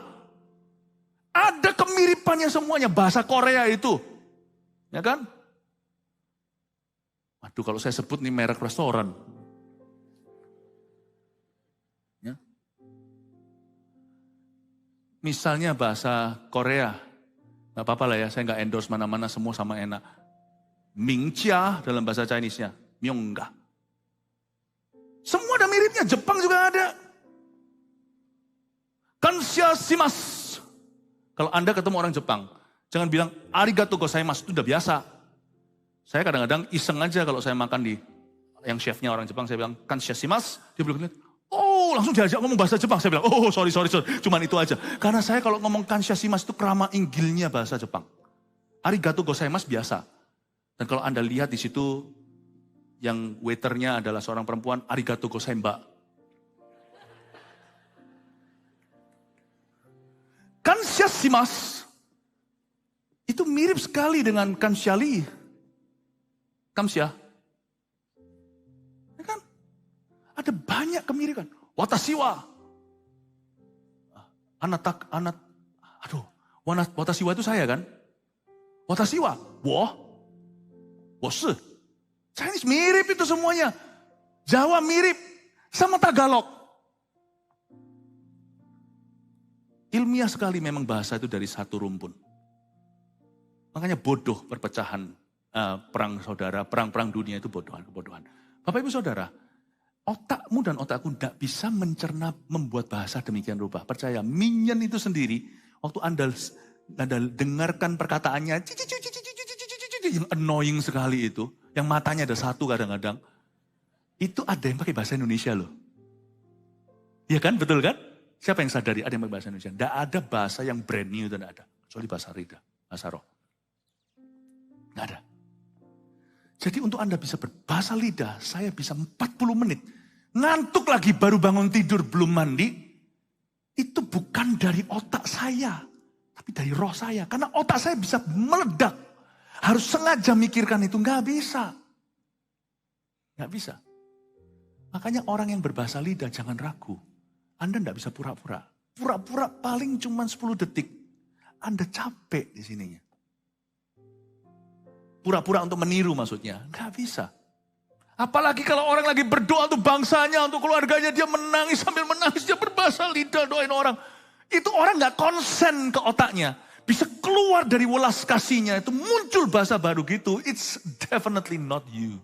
Ada kemiripannya semuanya, bahasa Korea itu. Ya kan? Waduh kalau saya sebut nih merek restoran. Ya. Misalnya bahasa Korea, nggak apa-apa lah ya, saya nggak endorse mana-mana, semua sama enak. Mingjia dalam bahasa Chinese-nya, Myongga. Semua ada miripnya, Jepang juga ada. Kanshashimasu. Kalau Anda ketemu orang Jepang, jangan bilang arigatou gozaimasu, itu udah biasa. Saya kadang-kadang iseng aja kalau saya makan di yang chefnya orang Jepang, saya bilang kanshashimasu, dia bilang, oh langsung diajak ngomong bahasa Jepang. Saya bilang, oh sorry, cuman itu aja. Karena saya kalau ngomong kanshashimasu itu kerama inggilnya bahasa Jepang. Arigatou gozaimasu biasa. Dan kalau Anda lihat di situ, yang waiternya adalah seorang perempuan, arigatou gozaimba. Kanshashimasu itu mirip sekali dengan kansyali. Kamsya. Ya kan? Ada banyak kemiripan. Watashi wa. Watashi wa itu saya kan? Watashi wa. Wosu. Chinese mirip itu semuanya. Jawa mirip sama Tagalog. Ilmiah sekali memang bahasa itu dari satu rumpun. Makanya bodoh perpecahan perang saudara, perang-perang dunia itu kebodohan. Bapak Ibu Saudara, otakmu dan otakku tidak bisa mencerna membuat bahasa demikian rupa. Percaya, Minion itu sendiri, waktu Anda dengarkan perkataannya, yang annoying sekali itu, yang matanya ada satu kadang-kadang, itu ada yang pakai bahasa Indonesia loh. Iya kan, betul kan? Siapa yang sadari ada yang pakai bahasa Indonesia? Tidak ada bahasa yang brand new, tidak ada. Kecuali bahasa Rida, bahasa roh. Tidak ada. Jadi untuk Anda bisa berbahasa lidah, saya bisa 40 menit. Ngantuk lagi baru bangun tidur, belum mandi. Itu bukan dari otak saya, tapi dari roh saya. Karena otak saya bisa meledak. Harus sengaja mikirkan itu, nggak bisa. Nggak bisa. Makanya orang yang berbahasa lidah jangan ragu. Anda nggak bisa pura-pura. Pura-pura paling cuma 10 detik. Anda capek di sininya. Pura-pura untuk meniru maksudnya. Nggak bisa. Apalagi kalau orang lagi berdoa untuk bangsanya, untuk keluarganya. Dia menangis sambil menangis. Dia berbahasa lidah doain orang. Itu orang nggak konsen ke otaknya. Bisa keluar dari welas kasihnya. Itu muncul bahasa baru gitu. It's definitely not you.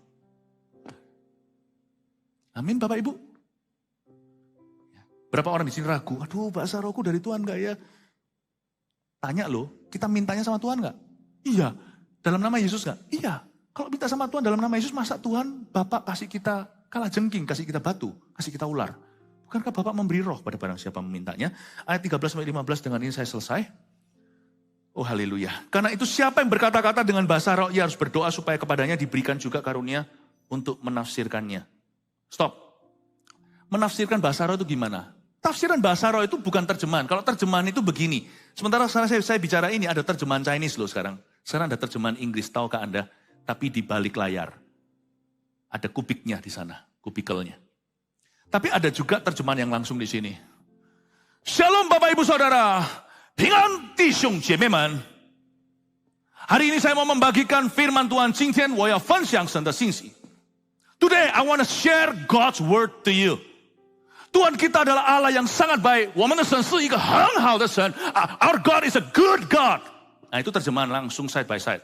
Amin Bapak Ibu. Berapa orang di sini ragu. Aduh bahasa rohku dari Tuhan gak ya? Tanya loh. Kita mintanya sama Tuhan gak? Iya. Dalam nama Yesus gak? Iya. Kalau minta sama Tuhan dalam nama Yesus, masa Tuhan Bapak kasih kita kalajengking, kasih kita batu, kasih kita ular. Bukankah Bapak memberi roh pada barang siapa memintanya? Ayat 13-15 dengan ini saya selesai. Oh haleluya. Karena itu siapa yang berkata-kata dengan bahasa roh, ia harus berdoa supaya kepadanya diberikan juga karunia untuk menafsirkannya. Stop. Menafsirkan bahasa roh itu gimana? Tafsiran bahasa roh itu bukan terjemahan. Kalau terjemahan itu begini. Sementara saya bicara ini ada terjemahan Chinese loh sekarang. Sekarang ada terjemahan Inggris, tahukah Anda? Tapi di balik layar. Ada kubiknya di sana, kubikelnya. Tapi ada juga terjemahan yang langsung di sini. Shalom Bapak Ibu Saudara. Dengan Tishung Jememan. Hari ini saya mau membagikan firman Tuhan. Today I want to share God's word to you. Tuhan kita adalah Allah yang sangat baik. Our God is a good God. Nah itu terjemahan langsung side by side.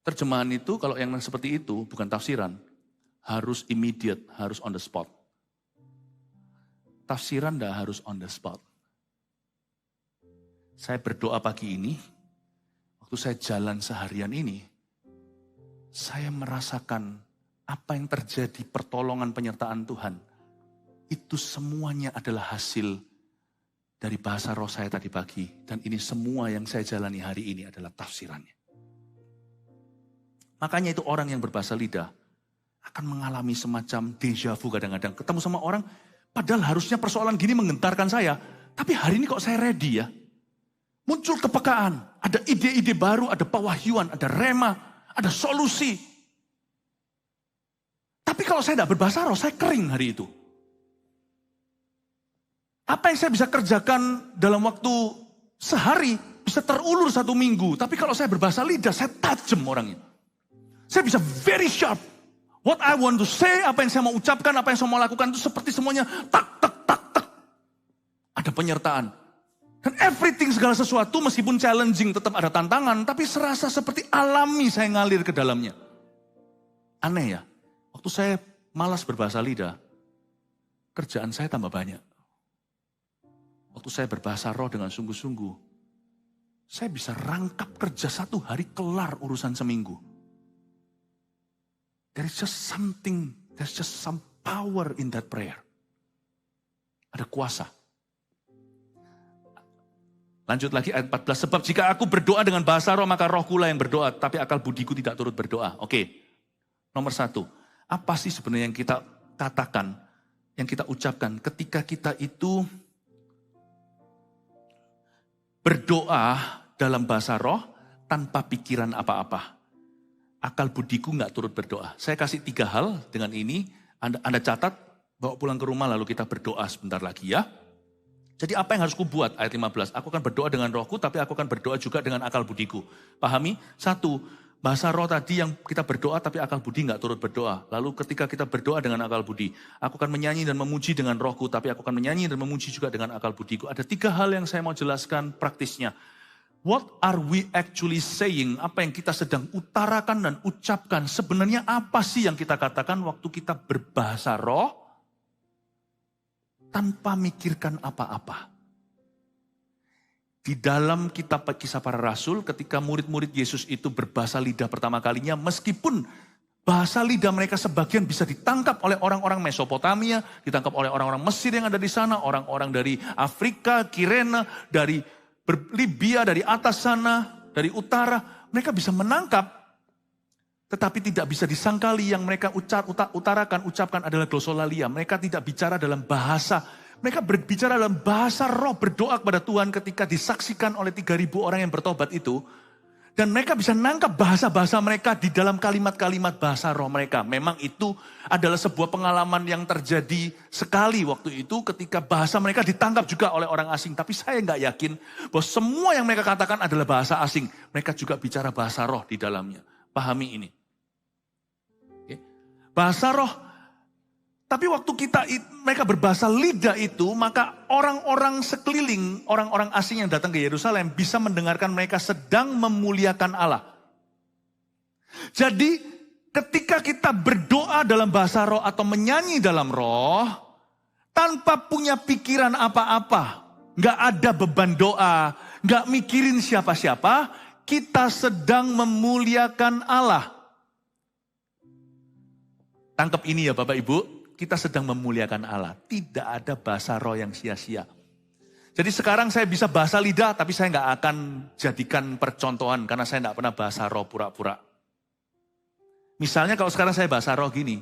Terjemahan itu kalau yang seperti itu bukan tafsiran. Harus immediate, harus on the spot. Tafsiran tidak harus on the spot. Saya berdoa pagi ini, waktu saya jalan seharian ini, saya merasakan apa yang terjadi pertolongan penyertaan Tuhan. Itu semuanya adalah hasil dari bahasa roh saya tadi pagi. Dan ini semua yang saya jalani hari ini adalah tafsirannya. Makanya itu orang yang berbahasa lidah akan mengalami semacam deja vu kadang-kadang. Ketemu sama orang, padahal harusnya persoalan gini menggentarkan saya. Tapi hari ini kok saya ready ya. Muncul kepekaan, ada ide-ide baru, ada pewahyuan, ada rema, ada solusi. Tapi kalau saya tidak berbahasa roh, saya kering hari itu. Apa yang saya bisa kerjakan dalam waktu sehari, bisa terulur 1 minggu. Tapi kalau saya berbahasa lidah, saya tajam orangnya. Saya bisa very sharp. What I want to say, apa yang saya mau ucapkan, apa yang saya mau lakukan itu seperti semuanya tak, tak, tak, tak. Ada penyertaan. Dan everything, segala sesuatu meskipun challenging tetap ada tantangan, tapi serasa seperti alami saya ngalir ke dalamnya. Aneh ya, waktu saya malas berbahasa lidah, kerjaan saya tambah banyak. Waktu saya berbahasa roh dengan sungguh-sungguh, saya bisa rangkap kerja 1 hari kelar urusan seminggu. There's just some power in that prayer. Ada kuasa. Lanjut lagi ayat 14. Sebab jika aku berdoa dengan bahasa roh, maka rohkulah yang berdoa. Tapi akal budiku tidak turut berdoa. Oke. Nomor 1. Apa sih sebenarnya yang kita katakan, yang kita ucapkan ketika kita itu berdoa dalam bahasa roh tanpa pikiran apa-apa. Akal budiku nggak turut berdoa. Saya kasih 3 hal dengan ini. Anda catat, bawa pulang ke rumah lalu kita berdoa sebentar lagi ya. Jadi apa yang harus kubuat? Ayat 15. Aku akan berdoa dengan rohku, tapi aku akan berdoa juga dengan akal budiku. Pahami? 1, bahasa roh tadi yang kita berdoa, tapi akal budi nggak turut berdoa. Lalu ketika kita berdoa dengan akal budi, aku akan menyanyi dan memuji dengan rohku, tapi aku akan menyanyi dan memuji juga dengan akal budiku. Ada 3 hal yang saya mau jelaskan praktisnya. What are we actually saying? Apa yang kita sedang utarakan dan ucapkan? Sebenarnya apa sih yang kita katakan waktu kita berbahasa roh tanpa mikirkan apa-apa? Di dalam kitab Kisah Para Rasul, ketika murid-murid Yesus itu berbahasa lidah pertama kalinya, meskipun bahasa lidah mereka sebagian bisa ditangkap oleh orang-orang Mesopotamia, ditangkap oleh orang-orang Mesir yang ada di sana, orang-orang dari Afrika, Kirene, dari Libya, dari atas sana, dari utara, mereka bisa menangkap. Tetapi tidak bisa disangkali yang mereka ucapkan adalah glosolalia. Mereka tidak bicara dalam bahasa. Mereka berbicara dalam bahasa roh, berdoa kepada Tuhan ketika disaksikan oleh 3.000 orang yang bertobat itu. Dan mereka bisa nangkap bahasa-bahasa mereka di dalam kalimat-kalimat bahasa roh mereka. Memang itu adalah sebuah pengalaman yang terjadi sekali waktu itu ketika bahasa mereka ditangkap juga oleh orang asing. Tapi saya nggak yakin bahwa semua yang mereka katakan adalah bahasa asing. Mereka juga bicara bahasa roh di dalamnya. Pahami ini. Oke. Bahasa roh. Tapi waktu mereka berbahasa lidah itu, maka orang-orang sekeliling, orang-orang asing yang datang ke Yerusalem bisa mendengarkan mereka sedang memuliakan Allah. Jadi ketika kita berdoa dalam bahasa roh atau menyanyi dalam roh, tanpa punya pikiran apa-apa, gak ada beban doa, gak mikirin siapa-siapa, kita sedang memuliakan Allah. Tangkap ini ya Bapak Ibu. Kita sedang memuliakan Allah. Tidak ada bahasa roh yang sia-sia. Jadi sekarang saya bisa bahasa lidah, tapi saya nggak akan jadikan percontohan, karena saya nggak pernah bahasa roh pura-pura. Misalnya kalau sekarang saya bahasa roh gini,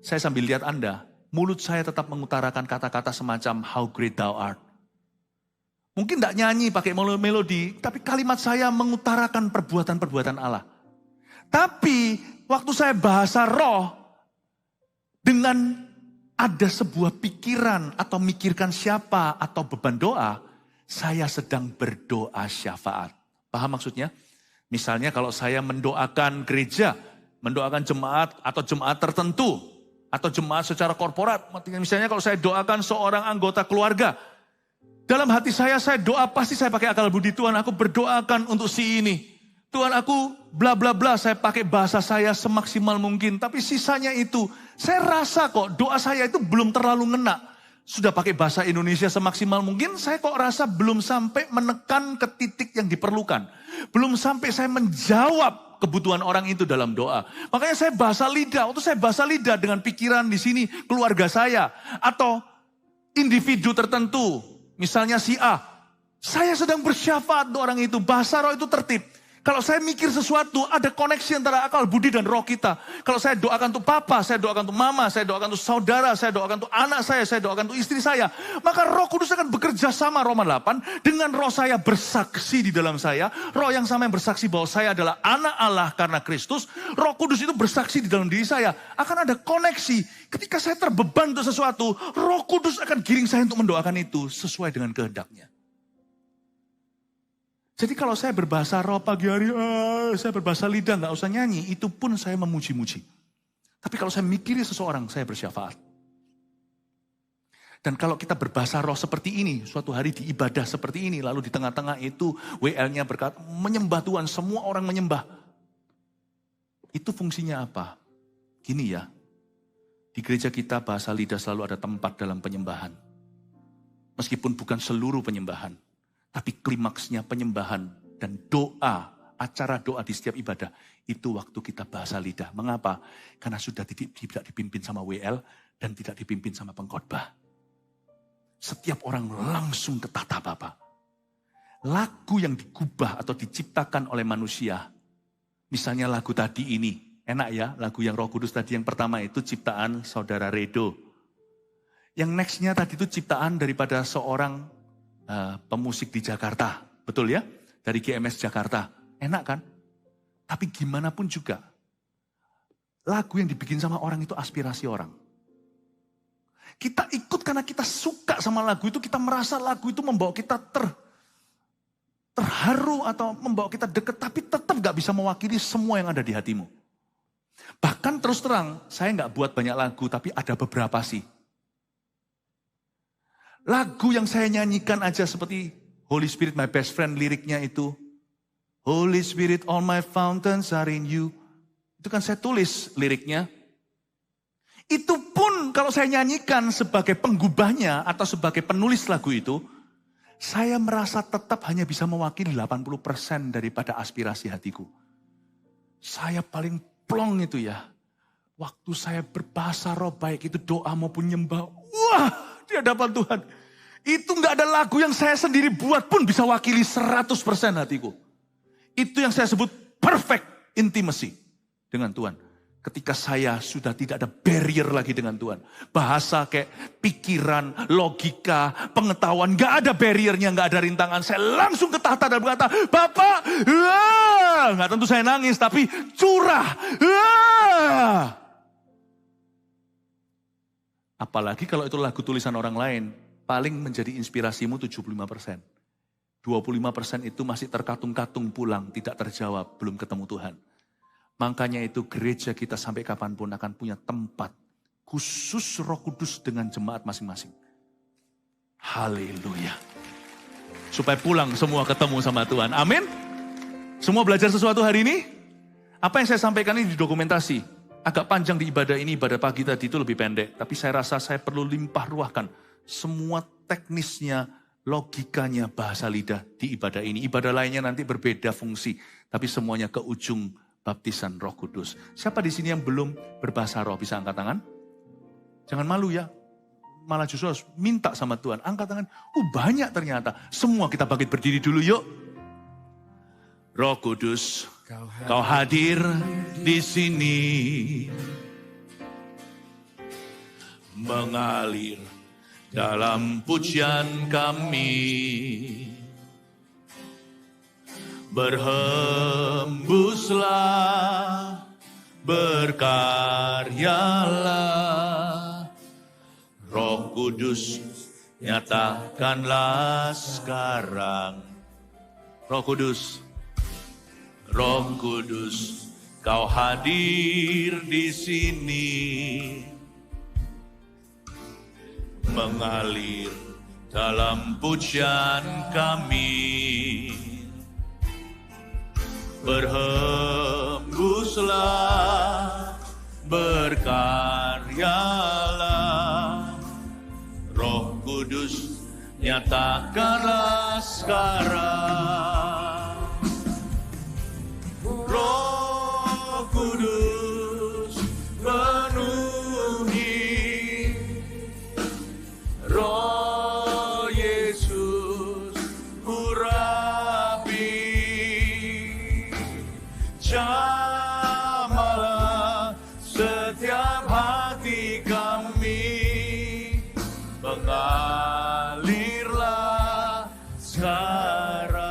saya sambil lihat Anda, mulut saya tetap mengutarakan kata-kata semacam how great thou art. Mungkin nggak nyanyi pakai melodi, tapi kalimat saya mengutarakan perbuatan-perbuatan Allah. Tapi waktu saya bahasa roh, dengan ada sebuah pikiran atau mikirkan siapa atau beban doa, saya sedang berdoa syafaat. Paham maksudnya? Misalnya kalau saya mendoakan gereja, mendoakan jemaat atau jemaat tertentu, atau jemaat secara korporat. Misalnya kalau saya doakan seorang anggota keluarga, dalam hati saya doa pasti saya pakai akal budi. Tuhan, aku berdoakan untuk si ini. Tuhan, aku bla bla bla, saya pakai bahasa saya semaksimal mungkin. Tapi sisanya itu, saya rasa kok doa saya itu belum terlalu ngena. Sudah pakai bahasa Indonesia semaksimal mungkin, saya kok rasa belum sampai menekan ke titik yang diperlukan. Belum sampai saya menjawab kebutuhan orang itu dalam doa. Makanya saya bahasa lidah, waktu saya bahasa lidah dengan pikiran di sini keluarga saya. Atau individu tertentu, misalnya si A. Saya sedang bersyafaat untuk orang itu, bahasa roh itu tertib. Kalau saya mikir sesuatu, ada koneksi antara akal budi dan roh kita. Kalau saya doakan untuk papa, saya doakan untuk mama, saya doakan untuk saudara, saya doakan untuk anak saya doakan untuk istri saya. Maka Roh Kudus akan bekerja sama, Roma 8, dengan roh saya bersaksi di dalam saya. Roh yang sama yang bersaksi bahwa saya adalah anak Allah karena Kristus. Roh Kudus itu bersaksi di dalam diri saya. Akan ada koneksi. Ketika saya terbeban untuk sesuatu, Roh Kudus akan giring saya untuk mendoakan itu sesuai dengan kehendaknya. Jadi kalau saya berbahasa roh pagi hari, saya berbahasa lidah, gak usah nyanyi, itu pun saya memuji-muji. Tapi kalau saya mikiri seseorang, saya bersyafaat. Dan kalau kita berbahasa roh seperti ini, suatu hari di ibadah seperti ini, lalu di tengah-tengah itu WL-nya berkata, menyembah Tuhan, semua orang menyembah. Itu fungsinya apa? Gini ya, di gereja kita bahasa lidah selalu ada tempat dalam penyembahan. Meskipun bukan seluruh penyembahan. Tapi klimaksnya penyembahan dan doa, acara doa di setiap ibadah, itu waktu kita bahasa lidah. Mengapa? Karena sudah tidak dipimpin sama WL dan tidak dipimpin sama pengkhotbah. Setiap orang langsung ke tata Bapa. Lagu yang digubah atau diciptakan oleh manusia, misalnya lagu tadi ini, enak ya, lagu yang Roh Kudus tadi yang pertama itu ciptaan Saudara Redo. Yang nextnya tadi itu ciptaan daripada seorang pemusik di Jakarta, betul ya? Dari GMS Jakarta, enak kan? Tapi gimana pun juga, lagu yang dibikin sama orang itu aspirasi orang. Kita ikut karena kita suka sama lagu itu, kita merasa lagu itu membawa kita terharu atau membawa kita dekat, tapi tetap gak bisa mewakili semua yang ada di hatimu. Bahkan terus terang, saya gak buat banyak lagu, tapi ada beberapa sih. Lagu yang saya nyanyikan aja seperti Holy Spirit my best friend, liriknya itu Holy Spirit all my fountains are in you. Itu kan saya tulis liriknya. Itu pun kalau saya nyanyikan sebagai penggubahnya atau sebagai penulis lagu itu, saya merasa tetap hanya bisa mewakili 80% daripada aspirasi hatiku. Saya paling plong itu ya. Waktu saya berbahasa roh, baik itu doa maupun nyembah. Wah, di hadapan Tuhan. Itu gak ada lagu yang saya sendiri buat pun bisa wakili 100% hatiku. Itu yang saya sebut perfect intimacy dengan Tuhan. Ketika saya sudah tidak ada barrier lagi dengan Tuhan. Bahasa kayak pikiran, logika, pengetahuan. Gak ada barriernya, gak ada rintangan. Saya langsung ke tahta dan berkata, Bapak, gak tentu saya nangis, tapi curah. Apalagi kalau itu lagu tulisan orang lain, paling menjadi inspirasimu 75%. 25% itu masih terkatung-katung pulang, tidak terjawab, belum ketemu Tuhan. Makanya itu gereja kita sampai kapanpun akan punya tempat khusus Roh Kudus dengan jemaat masing-masing. Haleluya. Supaya pulang semua ketemu sama Tuhan. Amin. Semua belajar sesuatu hari ini? Apa yang saya sampaikan ini didokumentasi. Agak panjang di ibadah ini, ibadah pagi tadi itu lebih pendek. Tapi saya rasa saya perlu limpah ruahkan semua teknisnya, logikanya, bahasa lidah di ibadah ini. Ibadah lainnya nanti berbeda fungsi. Tapi semuanya ke ujung baptisan Roh Kudus. Siapa di sini yang belum berbahasa roh? Bisa angkat tangan? Jangan malu ya. Malah justru harus minta sama Tuhan. Angkat tangan. Banyak ternyata. Semua kita bangkit berdiri dulu yuk. Roh Kudus, Kau hadir di sini. Mengalir dalam pujian kami. Berhembuslah, berkaryalah, Roh Kudus nyatakanlah sekarang. Roh Kudus, Kau hadir di sini, mengalir dalam pujian kami. Berhembuslah, berkaryalah, Roh Kudus nyatakanlah sekarang. Roh Kudus penuhi, Roh Yesus urapi, jamahlah setiap hati kami, mengalirlah sekarang.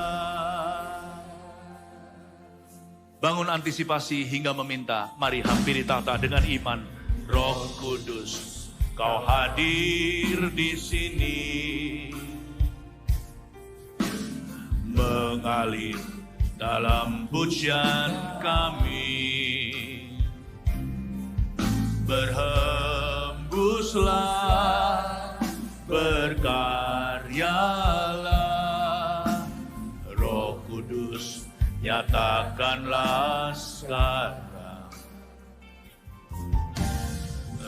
Bangun antisipasi hingga meminta, mari hampiri tahta dengan iman. Roh Kudus, Kau hadir di sini, mengalir dalam pujian kami. Berhembuslah, berkaryalah, Roh Kudus nyatakanlah sekarang.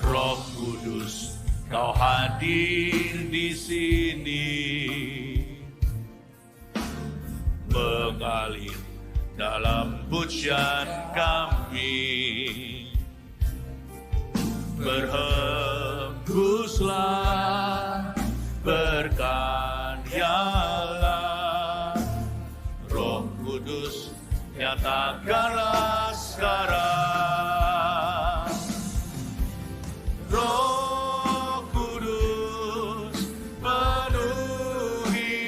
Roh Kudus, Kau hadir di sini, mengalir dalam pujian kami. Berhembuslah, berkaryalah, Roh Kudus nyatakanlah sekarang. Roh Kudus penuhi,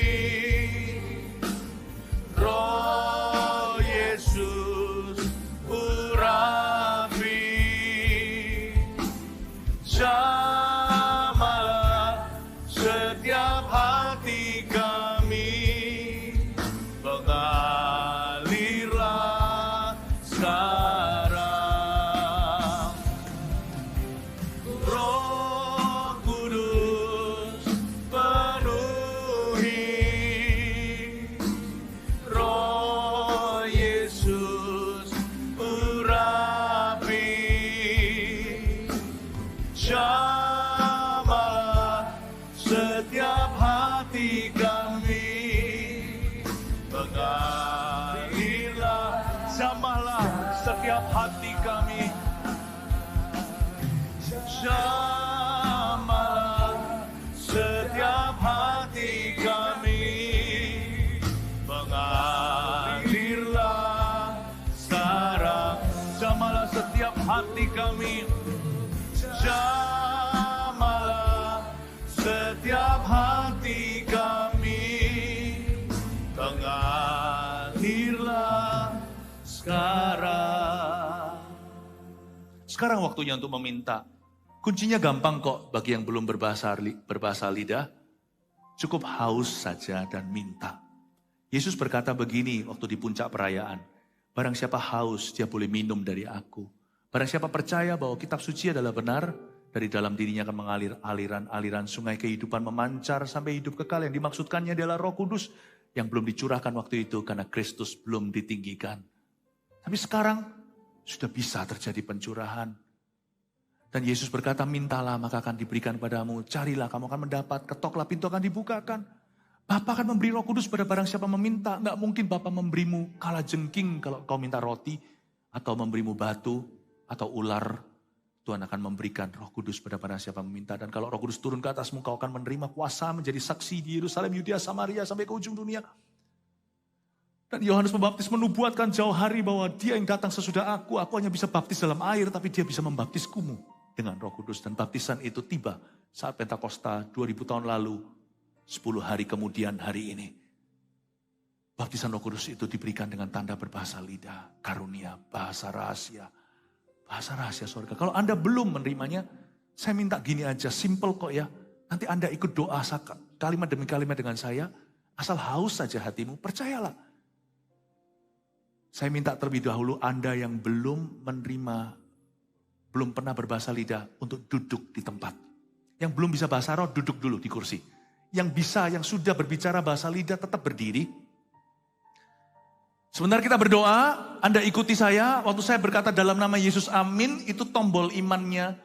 Roh Yesus urapi, jamahlah setiap hati kami, mengalirlah sekarang. Roh Kudus penuhi, Roh Yesus urapi, jamahlah setiap hati kami, mengalirlah, jamahlah setiap hati kami, jamahlah setiap hati kami, mengalirlah sekarang. Jamahlah setiap hati kami, jamahlah setiap hati kami, mengalirlah sekarang. Sekarang waktunya untuk meminta. Kuncinya gampang kok bagi yang belum berbahasa lidah. Cukup haus saja dan minta. Yesus berkata begini waktu di puncak perayaan. Barang siapa haus, dia boleh minum dari aku. Barang siapa percaya bahwa kitab suci adalah benar, dari dalam dirinya akan mengalir aliran-aliran sungai kehidupan memancar sampai hidup kekal. Yang dimaksudkannya adalah Roh Kudus yang belum dicurahkan waktu itu karena Kristus belum ditinggikan. Tapi sekarang sudah bisa terjadi pencurahan. Dan Yesus berkata, mintalah maka akan diberikan padamu, carilah kamu akan mendapat, ketoklah pintu akan dibukakan. Bapa akan memberi Roh Kudus pada barang siapa meminta. Enggak mungkin Bapa memberimu kalajengking kalau kau minta roti, atau memberimu batu, atau ular. Tuhan akan memberikan Roh Kudus pada barang siapa meminta. Dan kalau Roh Kudus turun ke atasmu, kau akan menerima kuasa menjadi saksi di Yerusalem, Yudea, Samaria, sampai ke ujung dunia. Dan Yohanes Pembaptis menubuatkan jauh hari bahwa dia yang datang sesudah aku hanya bisa baptis dalam air, tapi dia bisa membaptiskumu dengan Roh Kudus. Dan baptisan itu tiba saat Pentakosta 2000 tahun lalu, 10 hari kemudian hari ini. Baptisan Roh Kudus itu diberikan dengan tanda berbahasa lidah, karunia, bahasa rahasia. Bahasa rahasia surga. Kalau Anda belum menerimanya, saya minta gini aja, simple kok ya. Nanti Anda ikut doa kalimat demi kalimat dengan saya, asal haus saja hatimu, percayalah. Saya minta terlebih dahulu Anda yang belum pernah berbahasa lidah untuk duduk di tempat. Yang belum bisa bahasa roh, duduk dulu di kursi. Yang bisa, yang sudah berbicara bahasa lidah tetap berdiri. Sebentar kita berdoa, Anda ikuti saya. Waktu saya berkata dalam nama Yesus amin, itu tombol imannya.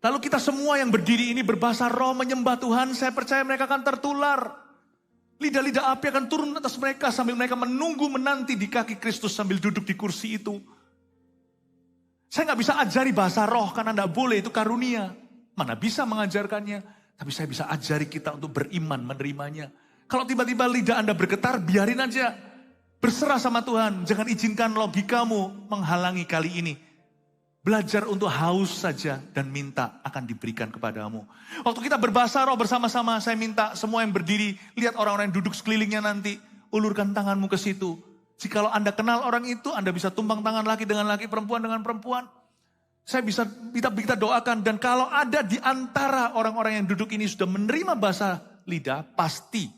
Lalu kita semua yang berdiri ini berbahasa roh menyembah Tuhan, saya percaya mereka akan tertular. Lidah-lidah api akan turun atas mereka sambil mereka menunggu menanti di kaki Kristus sambil duduk di kursi itu. Saya nggak bisa ajari bahasa roh karena nggak boleh, itu karunia. Mana bisa mengajarkannya, tapi saya bisa ajari kita untuk beriman menerimanya. Kalau tiba-tiba lidah Anda bergetar, biarin aja. Berserah sama Tuhan, jangan izinkan logikamu menghalangi kali ini. Belajar untuk haus saja dan minta akan diberikan kepadamu. Waktu kita berbahasa roh bersama-sama, saya minta semua yang berdiri, lihat orang-orang yang duduk sekelilingnya nanti, ulurkan tanganmu ke situ. Jikalau Anda kenal orang itu, Anda bisa tumpang tangan laki dengan laki, perempuan dengan perempuan. Saya bisa kita doakan, dan kalau ada di antara orang-orang yang duduk ini sudah menerima bahasa lidah,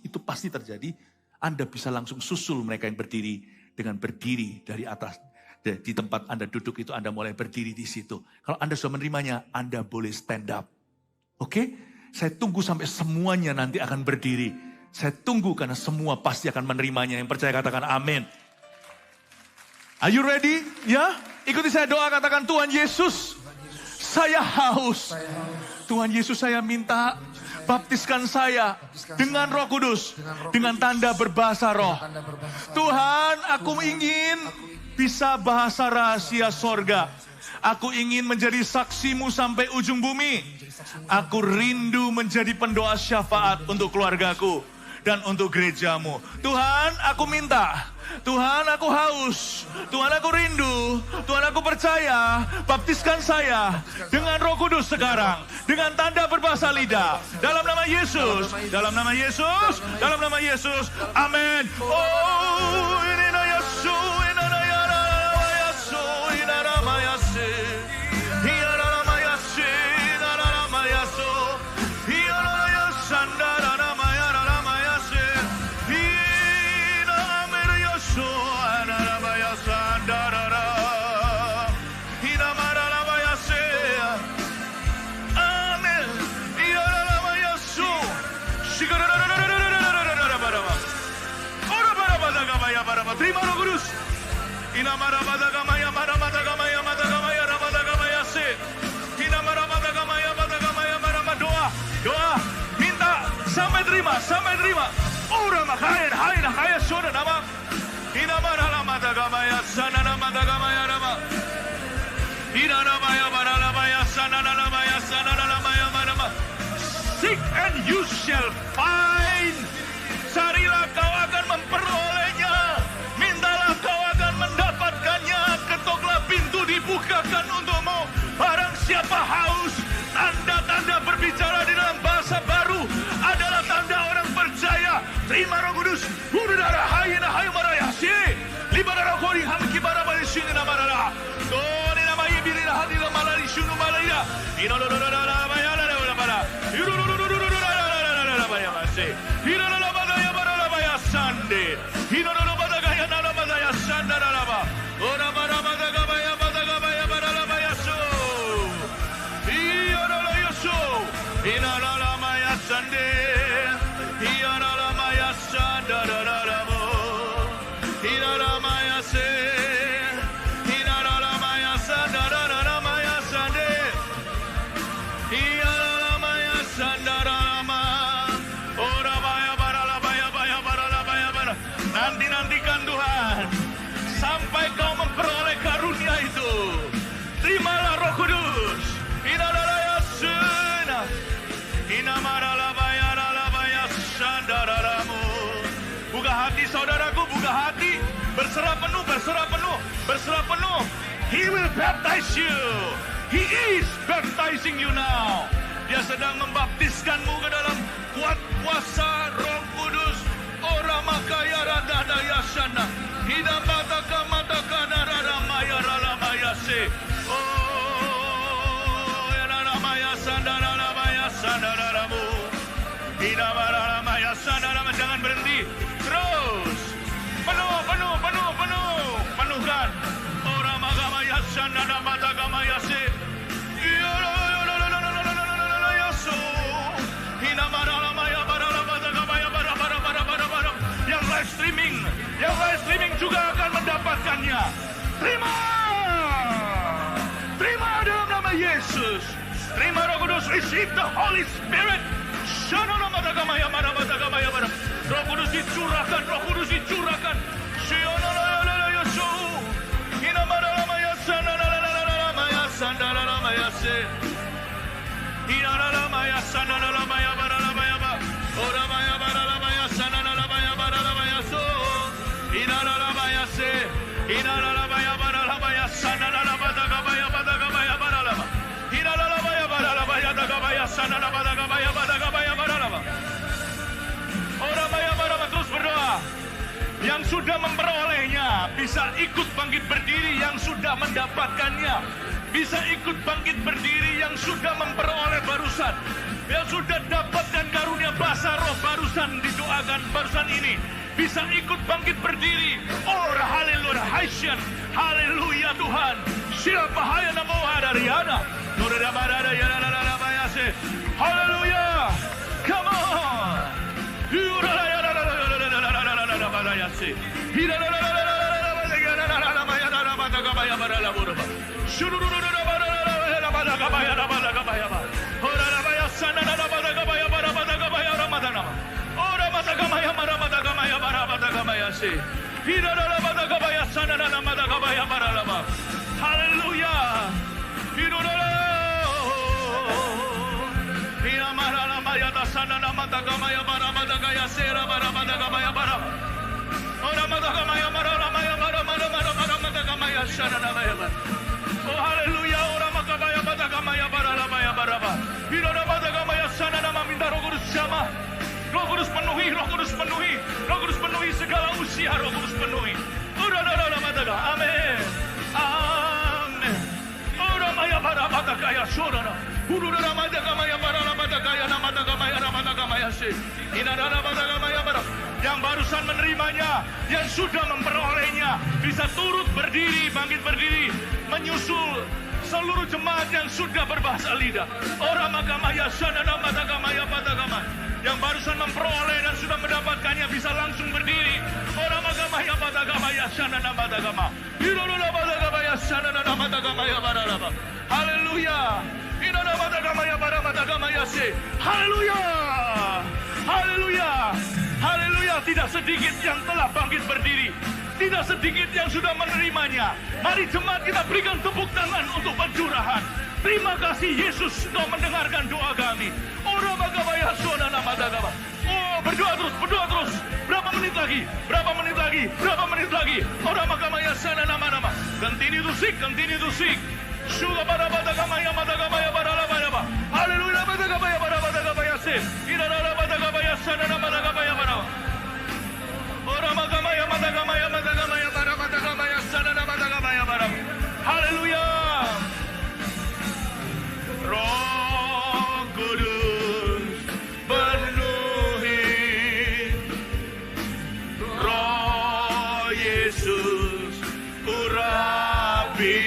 itu pasti terjadi. Anda bisa langsung susul mereka yang berdiri dengan berdiri dari atas. Di tempat Anda duduk itu Anda mulai berdiri di situ. Kalau Anda sudah menerimanya, Anda boleh stand up. Oke? Saya tunggu sampai semuanya nanti akan berdiri. Saya tunggu karena semua pasti akan menerimanya. Yang percaya katakan amin. Are you ready? Ya? Ikuti saya doa, katakan Tuhan Yesus, saya haus. Tuhan Yesus, saya minta baptiskan saya dengan Roh Kudus, dengan tanda berbahasa roh. Tuhan, aku ingin bisa bahasa rahasia sorga. Aku ingin menjadi saksimu sampai ujung bumi. Aku rindu menjadi pendoa syafaat untuk keluargaku dan untuk gerejamu. Tuhan, aku minta. Tuhan, aku haus. Tuhan, aku rindu. Tuhan, aku percaya. Baptiskan saya dengan Roh Kudus sekarang. Dengan tanda berbahasa lidah. Dalam nama Yesus. Dalam nama Yesus. Dalam nama Yesus. Amin. Oh, ini nama Yesus. Terima Roh Kudus. Doa, minta sampai terima. Ora makaya, kaya soda nama. Seek and you shall find. Carilah, kau akan memperolehnya. Mintalah, kau akan mendapatkannya. Ketoklah, pintu dibukakan untukmu. Barang siapa haus, tanda-tanda berbicara di dalam bahasa baru adalah tanda orang percaya. Terima Roh Kudus. Udara hayina hayu marayasi. Libara kori hamki bara bari sini namarara. Doni nama ibirina hadila malari shunu malaya. Inololololala bayala la bara. Irulululululala bayamase. Irulululala badaya bara bayasande. Irulululala badaya nala badaya sandara laba. Ora bara badaga baya bara la bayaso. Iyara yaso. Inala maya sande. Iyara maya sandara laba. Inala maya se. Inala maya sandara maya sande. Iyara maya sandara lama. Ora baya bara la baya bara. Nanti-nantikan Tuhan sampai kau memperoleh karunia itu. Terimalah Roh Kudus. Inalaya sena. Inamarala baya sandararamu. Buka hati saudaraku, buka hati. Berserah penuh. He will baptize you. He is baptizing you now. Dia sedang membaptiskanmu ke dalam kuat kuasa Roh Kudus. Ora makaya rada daya sana. Hidam bataka mataka narada maya rala maya se. Oh, yana maya sandara maya sandaramu. Hidam rala maya sandara, jangan berhenti. Terus. Penuh Yang live streaming juga akan mendapatkannya. Terima dalam nama Yesus. Terima Roh Kudus, receive the Holy Spirit. Roh Kudus dicurahkan, Roh Kudus dicurahkan. Terus berdoa. Yang sudah memperolehnya bisa ikut bangkit berdiri, yang sudah mendapatkannya bisa ikut bangkit berdiri, yang sudah memperoleh barusan, yang sudah dapatkan karunia bahasa roh barusan didoakan barusan ini bisa ikut bangkit berdiri. Oh haleluya, haleluya Tuhan. Siapa haya namo hadariana. Haleluya. Come on. Haleluya. Oh haleluya, orang makabaya batakamaya baralabaya baraba. Minta Roh Kudus jamah. Roh Kudus penuhi, Roh Kudus penuhi, Roh Kudus penuhi segala usia, Roh Kudus penuhi. Amin. Amin. Orang maya barabatakaya saudara. Yang barusan menerimanya, yang sudah memperolehnya, bisa turut berdiri, bangkit berdiri, menyusul seluruh jemaat yang sudah berbahasa lidah. Orang makamaya sanana matakamaya patakama. Yang barusan memperoleh dan sudah mendapatkannya bisa langsung berdiri. Orang makamaya patakamaya sanana matakama. Hidodola patakamaya sanana matakamaya baralaba. Haleluya. Haleluya. Haleluya. Haleluya. Tidak sedikit yang telah bangkit berdiri. Tidak sedikit yang sudah menerimanya. Mari jemaat kita berikan tepuk tangan untuk pencurahan. Terima kasih Yesus sudah mendengarkan doa kami. Oh berdoa terus, berdoa terus. Berapa menit lagi? Berapa menit lagi? Berapa menit lagi? Orang makamaya sana nama-nama. Continue to seek, continue to seek. Suga pada batakamaya matakamaya baralabaya. Haleluya batakamaya barabatakabaya se. Irara batakamaya sana nama-namaya baraba. Orang makamaya matakamaya matakamaya barabatakabaya sana nama-namaya baraba. Haleluya. Roh Kudus penuhi, Roh Yesus urapi,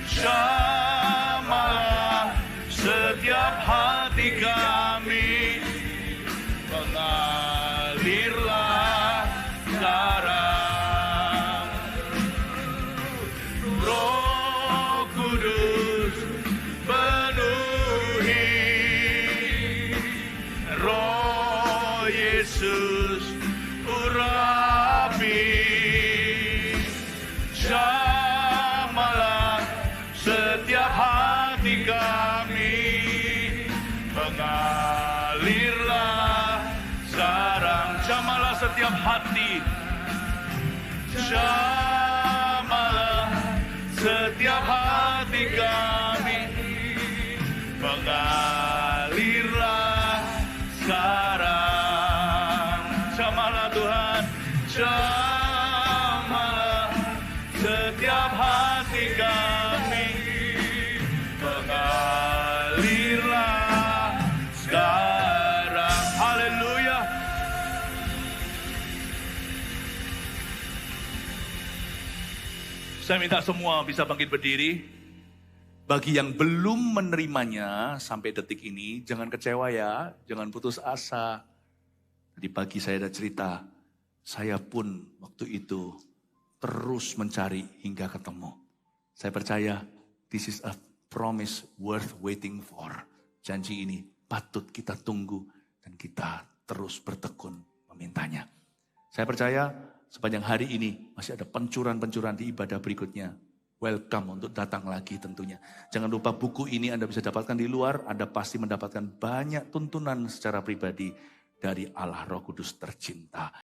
jamalah setiap hati kami, mengalirlah sekarang. Roh Kudus penuhi, Roh Yesus urapi, jamalah setiap hati kami, mengalirlah sekarang. Jamalah setiap hati, jamalah setiap hati kami, mengalirlah sekarang. Jamalah Tuhan, jamalah setiap hati kami, mengalirlah sekarang. Haleluya. Saya minta semua bisa bangkit berdiri. Bagi yang belum menerimanya sampai detik ini, jangan kecewa ya, jangan putus asa. Tadi pagi saya ada cerita, saya pun waktu itu terus mencari hingga ketemu. Saya percaya, this is a promise worth waiting for. Janji ini patut kita tunggu dan kita terus bertekun memintanya. Saya percaya sepanjang hari ini masih ada pencurahan-pencurahan di ibadah berikutnya. Welcome untuk datang lagi tentunya. Jangan lupa buku ini Anda bisa dapatkan di luar. Anda pasti mendapatkan banyak tuntunan secara pribadi dari Allah Roh Kudus tercinta.